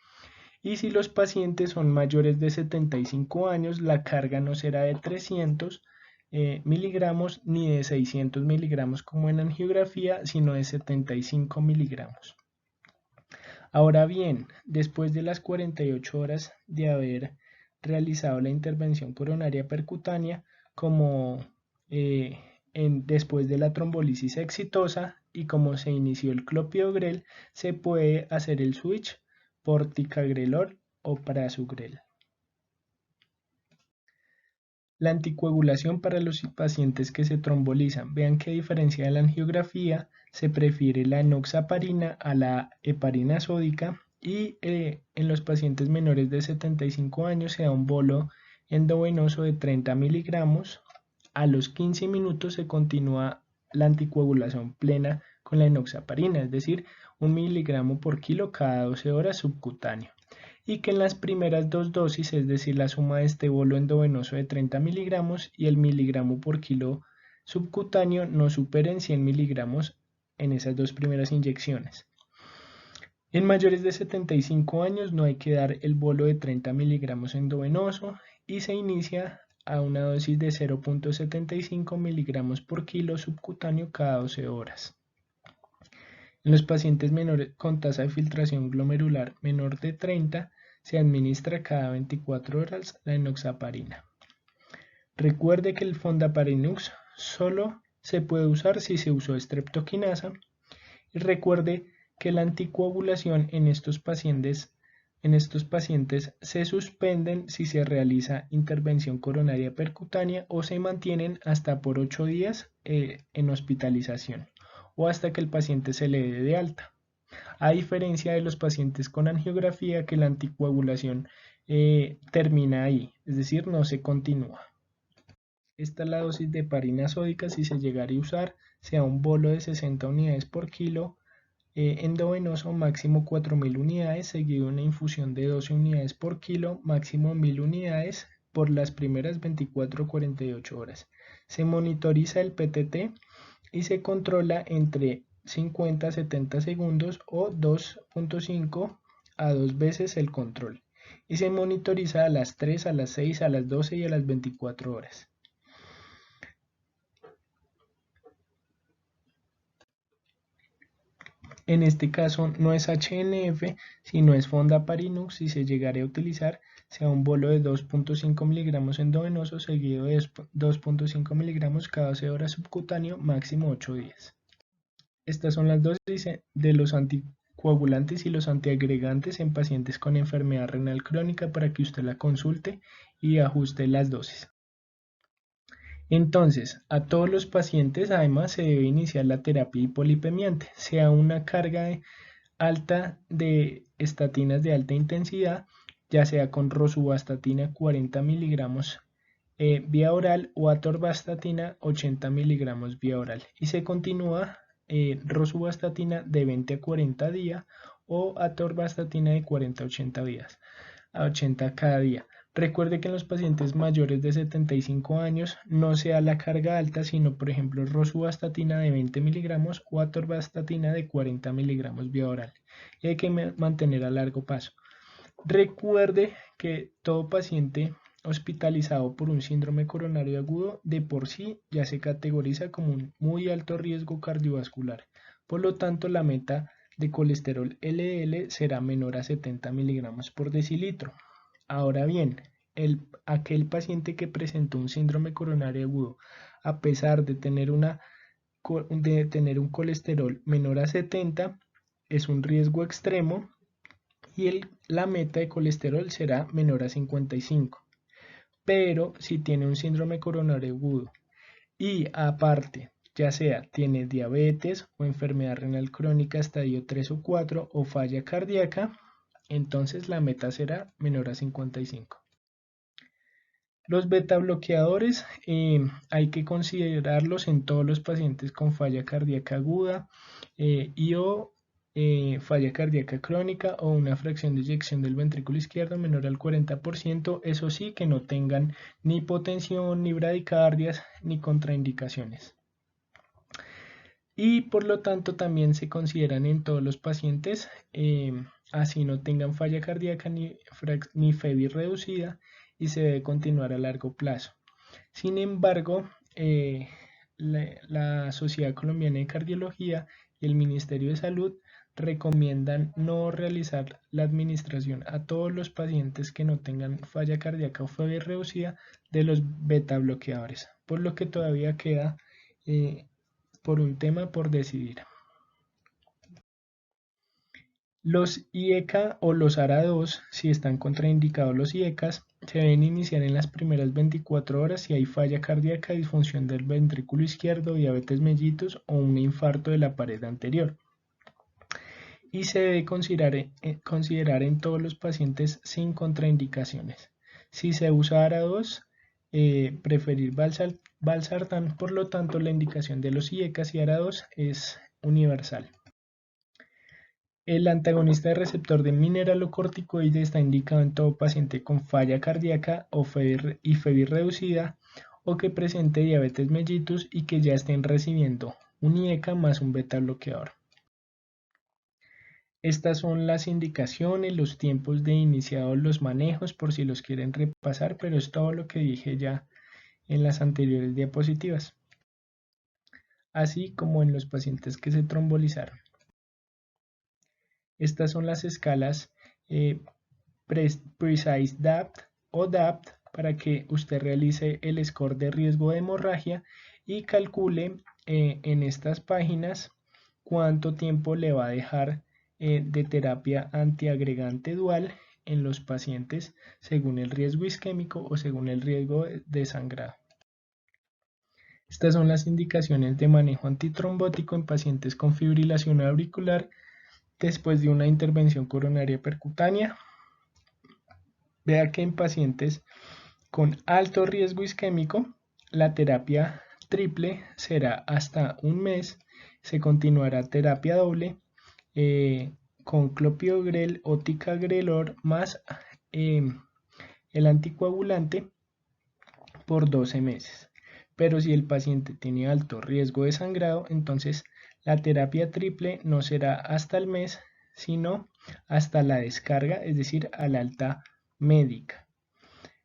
Y si los pacientes son mayores de 75 años, la carga no será de 300 miligramos ni de 600 miligramos como en angiografía, sino de 75 miligramos. Ahora bien, después de las 48 horas de haber realizado la intervención coronaria percutánea, como después de la trombolisis exitosa y como se inició el clopidogrel, se puede hacer el switch por ticagrelor o prasugrel. La anticoagulación para los pacientes que se trombolizan. Vean que a diferencia de la angiografía, se prefiere la enoxaparina a la heparina sódica, y en los pacientes menores de 75 años se da un bolo endovenoso de 30 miligramos. A los 15 minutos se continúa la anticoagulación plena con la enoxaparina, es decir, 1 miligramo por kilo cada 12 horas subcutáneo. Y que en las primeras dos dosis, es decir, la suma de este bolo endovenoso de 30 miligramos y el miligramo por kilo subcutáneo, no superen 100 miligramos en esas dos primeras inyecciones. En mayores de 75 años no hay que dar el bolo de 30 miligramos endovenoso y se inicia a una dosis de 0.75 miligramos por kilo subcutáneo cada 12 horas. En los pacientes menores con tasa de filtración glomerular menor de 30 se administra cada 24 horas la enoxaparina. Recuerde que el fondaparinux solo se puede usar si se usó streptokinasa, y recuerde que la anticoagulación en estos pacientes se suspenden si se realiza intervención coronaria percutánea o se mantienen hasta por 8 días en hospitalización o hasta que el paciente se le dé de alta. A diferencia de los pacientes con angiografía, que la anticoagulación termina ahí, es decir, no se continúa. Esta es la dosis de heparina sódica si se llegara a usar, sea un bolo de 60 unidades por kilo endovenoso, máximo 4000 unidades, seguido de una infusión de 12 unidades por kilo, máximo 1000 unidades por las primeras 24 o 48 horas. Se monitoriza el PTT y se controla entre 50 a 70 segundos o 2.5 a 2 veces el control. Y se monitoriza a las 3, a las 6, a las 12 y a las 24 horas. En este caso no es HNF, sino es fondaparinux. Si se llegara a utilizar, sea un bolo de 2.5 miligramos endovenoso seguido de 2.5 miligramos cada 12 horas subcutáneo, máximo 8 días. Estas son las dosis de los anticoagulantes y los antiagregantes en pacientes con enfermedad renal crónica para que usted la consulte y ajuste las dosis. Entonces, a todos los pacientes además se debe iniciar la terapia hipolipemiante, sea una carga alta de estatinas de alta intensidad, ya sea con rosuvastatina 40 miligramos vía oral o atorvastatina 80 miligramos vía oral, y se continúa rosuvastatina de 20 a 40 días o atorvastatina de 40 a 80 días, a 80 cada día. Recuerde que en los pacientes mayores de 75 años no se da la carga alta, sino por ejemplo rosuvastatina de 20 miligramos o atorvastatina de 40 miligramos vía oral, y hay que mantener a largo plazo. Recuerde que todo paciente hospitalizado por un síndrome coronario agudo, de por sí ya se categoriza como un muy alto riesgo cardiovascular. Por lo tanto, la meta de colesterol LDL será menor a 70 miligramos por decilitro. Ahora bien, aquel paciente que presentó un síndrome coronario agudo, a pesar de tener un colesterol menor a 70, es un riesgo extremo y la meta de colesterol será menor a 55. Pero si tiene un síndrome coronario agudo y aparte, ya sea tiene diabetes o enfermedad renal crónica estadio 3 o 4 o falla cardíaca, entonces la meta será menor a 55. Los beta bloqueadores hay que considerarlos en todos los pacientes con falla cardíaca aguda y o falla cardíaca crónica o una fracción de eyección del ventrículo izquierdo menor al 40%, eso sí, que no tengan ni hipotensión, ni bradicardias, ni contraindicaciones. Y por lo tanto también se consideran en todos los pacientes, así no tengan falla cardíaca ni FEBI reducida, y se debe continuar a largo plazo. Sin embargo, la Sociedad Colombiana de Cardiología y el Ministerio de Salud recomiendan no realizar la administración a todos los pacientes que no tengan falla cardíaca o FEBI reducida de los beta bloqueadores, por lo que todavía queda por un tema por decidir. Los IECA o los ARA2, si están contraindicados los IECAs, se deben iniciar en las primeras 24 horas si hay falla cardíaca, disfunción del ventrículo izquierdo, diabetes mellitus o un infarto de la pared anterior. Y se debe considerar en todos los pacientes sin contraindicaciones. Si se usa ARA2, preferir valsartán, por lo tanto la indicación de los IECAs y ARA2 es universal. El antagonista de receptor de mineralocorticoide está indicado en todo paciente con falla cardíaca o FEBI reducida o que presente diabetes mellitus y que ya estén recibiendo un IECA más un beta bloqueador. Estas son las indicaciones, los tiempos de iniciados, los manejos, por si los quieren repasar, pero es todo lo que dije ya en las anteriores diapositivas, así como en los pacientes que se trombolizaron. Estas son las escalas Precise DAPT o DAPT para que usted realice el score de riesgo de hemorragia y calcule en estas páginas cuánto tiempo le va a dejar de terapia antiagregante dual en los pacientes según el riesgo isquémico o según el riesgo de sangrado. Estas son las indicaciones de manejo antitrombótico en pacientes con fibrilación auricular después de una intervención coronaria percutánea. Vea que en pacientes con alto riesgo isquémico, la terapia triple será hasta un mes. Se continuará terapia doble con clopidogrel o ticagrelor más el anticoagulante por 12 meses. Pero si el paciente tiene alto riesgo de sangrado, entonces la terapia triple no será hasta el mes, sino hasta la descarga, es decir, al alta médica.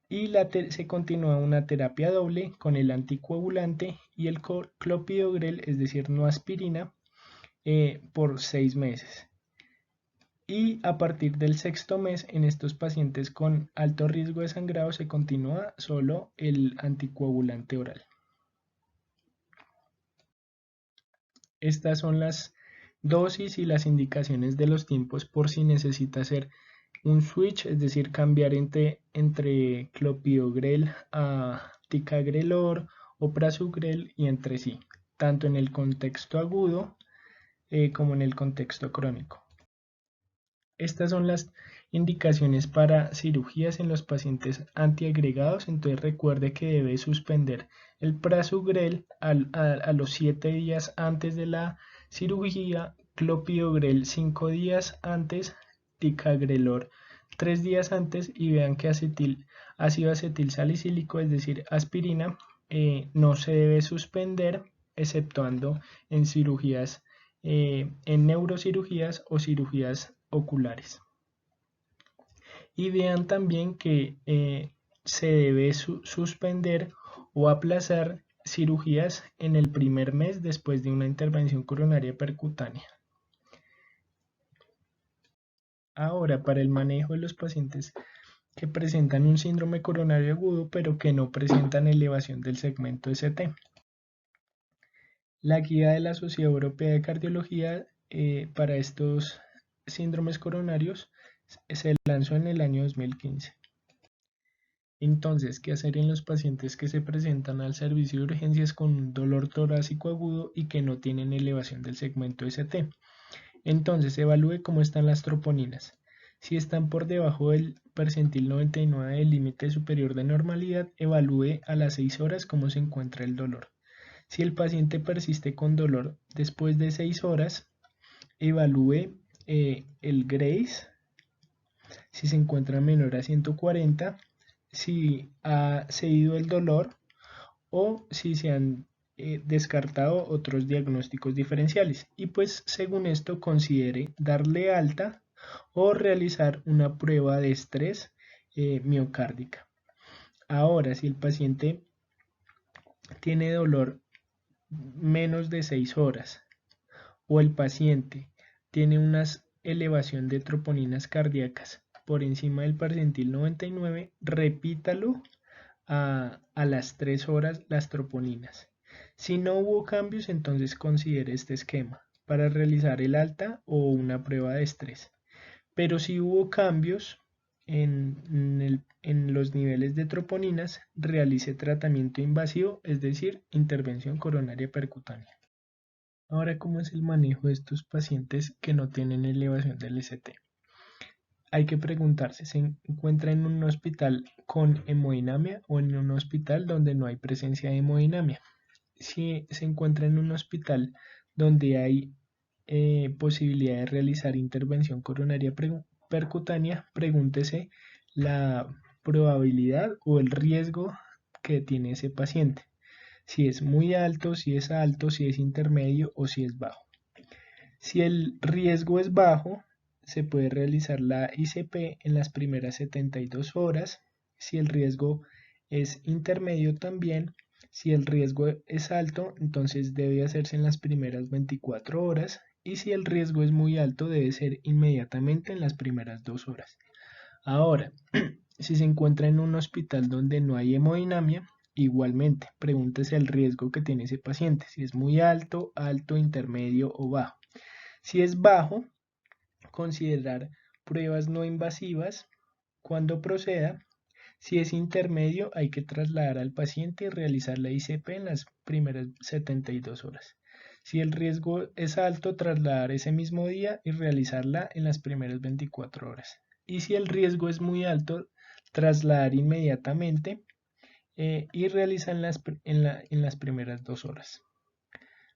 Y se continúa una terapia doble con el anticoagulante y el clopidogrel, es decir, no aspirina, por 6 meses. Y a partir del 6º mes, en estos pacientes con alto riesgo de sangrado, se continúa solo el anticoagulante oral. Estas son las dosis y las indicaciones de los tiempos por si necesita hacer un switch, es decir, cambiar entre clopidogrel a ticagrelor o prasugrel y entre sí, tanto en el contexto agudo como en el contexto crónico. Estas son las indicaciones para cirugías en los pacientes antiagregados. Entonces recuerde que debe suspender el prasugrel a los 7 días antes de la cirugía, clopidogrel 5 días antes, ticagrelor 3 días antes, y vean que ácido acetil salicílico, es decir, aspirina, no se debe suspender exceptuando en cirugías, en neurocirugías o cirugías oculares. Y vean también que se debe suspender o aplazar cirugías en el primer mes después de una intervención coronaria percutánea. Ahora, para el manejo de los pacientes que presentan un síndrome coronario agudo pero que no presentan elevación del segmento ST. La guía de la Sociedad Europea de Cardiología para estos síndromes coronarios se lanzó en el año 2015. Entonces, ¿qué hacer en los pacientes que se presentan al servicio de urgencias con un dolor torácico agudo y que no tienen elevación del segmento ST? Entonces, evalúe cómo están las troponinas. Si están por debajo del percentil 99 del límite superior de normalidad, evalúe a las 6 horas cómo se encuentra el dolor. Si el paciente persiste con dolor después de 6 horas, evalúe el Grace, si se encuentra menor a 140, si ha cedido el dolor o si se han descartado otros diagnósticos diferenciales. Y pues según esto considere darle alta o realizar una prueba de estrés miocárdica. Ahora, si el paciente tiene dolor menos de 6 horas o el paciente tiene una elevación de troponinas cardíacas por encima del percentil 99, repítalo a las 3 horas las troponinas. Si no hubo cambios, entonces considere este esquema para realizar el alta o una prueba de estrés. Pero si hubo cambios en los niveles de troponinas, realice tratamiento invasivo, es decir, intervención coronaria percutánea. Ahora, ¿cómo es el manejo de estos pacientes que no tienen elevación del ST? Hay que preguntarse, ¿se encuentra en un hospital con hemodinamia o en un hospital donde no hay presencia de hemodinamia? Si se encuentra en un hospital donde hay posibilidad de realizar intervención coronaria percutánea, pregúntese la probabilidad o el riesgo que tiene ese paciente. Si es muy alto, si es intermedio o si es bajo. Si el riesgo es bajo, se puede realizar la ICP en las primeras 72 horas. Si el riesgo es intermedio también. Si el riesgo es alto, entonces debe hacerse en las primeras 24 horas. Y si el riesgo es muy alto, debe ser inmediatamente en las primeras 2 horas. Ahora, si se encuentra en un hospital donde no hay hemodinamia, igualmente, pregúntese el riesgo que tiene ese paciente, si es muy alto, alto, intermedio o bajo. Si es bajo, considerar pruebas no invasivas cuando proceda. Si es intermedio, hay que trasladar al paciente y realizar la ICP en las primeras 72 horas. Si el riesgo es alto, trasladar ese mismo día y realizarla en las primeras 24 horas. Y si el riesgo es muy alto, trasladar inmediatamente y realizar en las primeras 2 horas.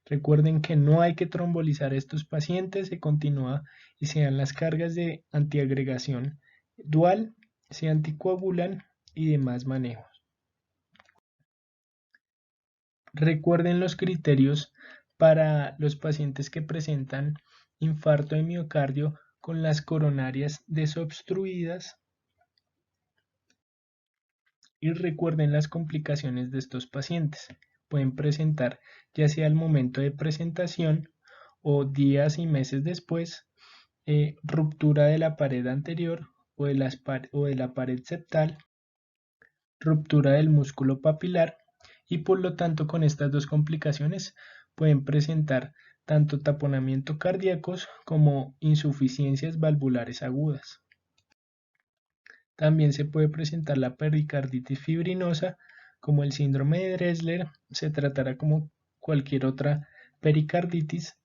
Recuerden que no hay que trombolizar a estos pacientes, se continúa y se dan las cargas de antiagregación dual, se anticoagulan y demás manejos. Recuerden los criterios para los pacientes que presentan infarto de miocardio con las coronarias desobstruidas y recuerden las complicaciones de estos pacientes. Pueden presentar ya sea al momento de presentación o días y meses después, ruptura de la pared anterior o de la pared septal, ruptura del músculo papilar y por lo tanto con estas dos complicaciones pueden presentar tanto taponamiento cardíacos como insuficiencias valvulares agudas. También se puede presentar la pericarditis fibrinosa como el síndrome de Dressler, se tratará como cualquier otra pericarditis.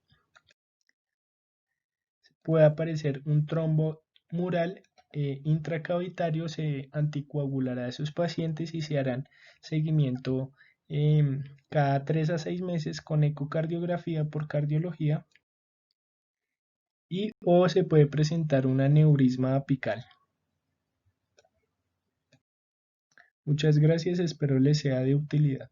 Puede aparecer un trombo mural intracavitario, se anticoagulará a esos pacientes y se harán seguimiento cada 3 a 6 meses con ecocardiografía por cardiología y o se puede presentar un aneurisma apical. Muchas gracias, espero les sea de utilidad.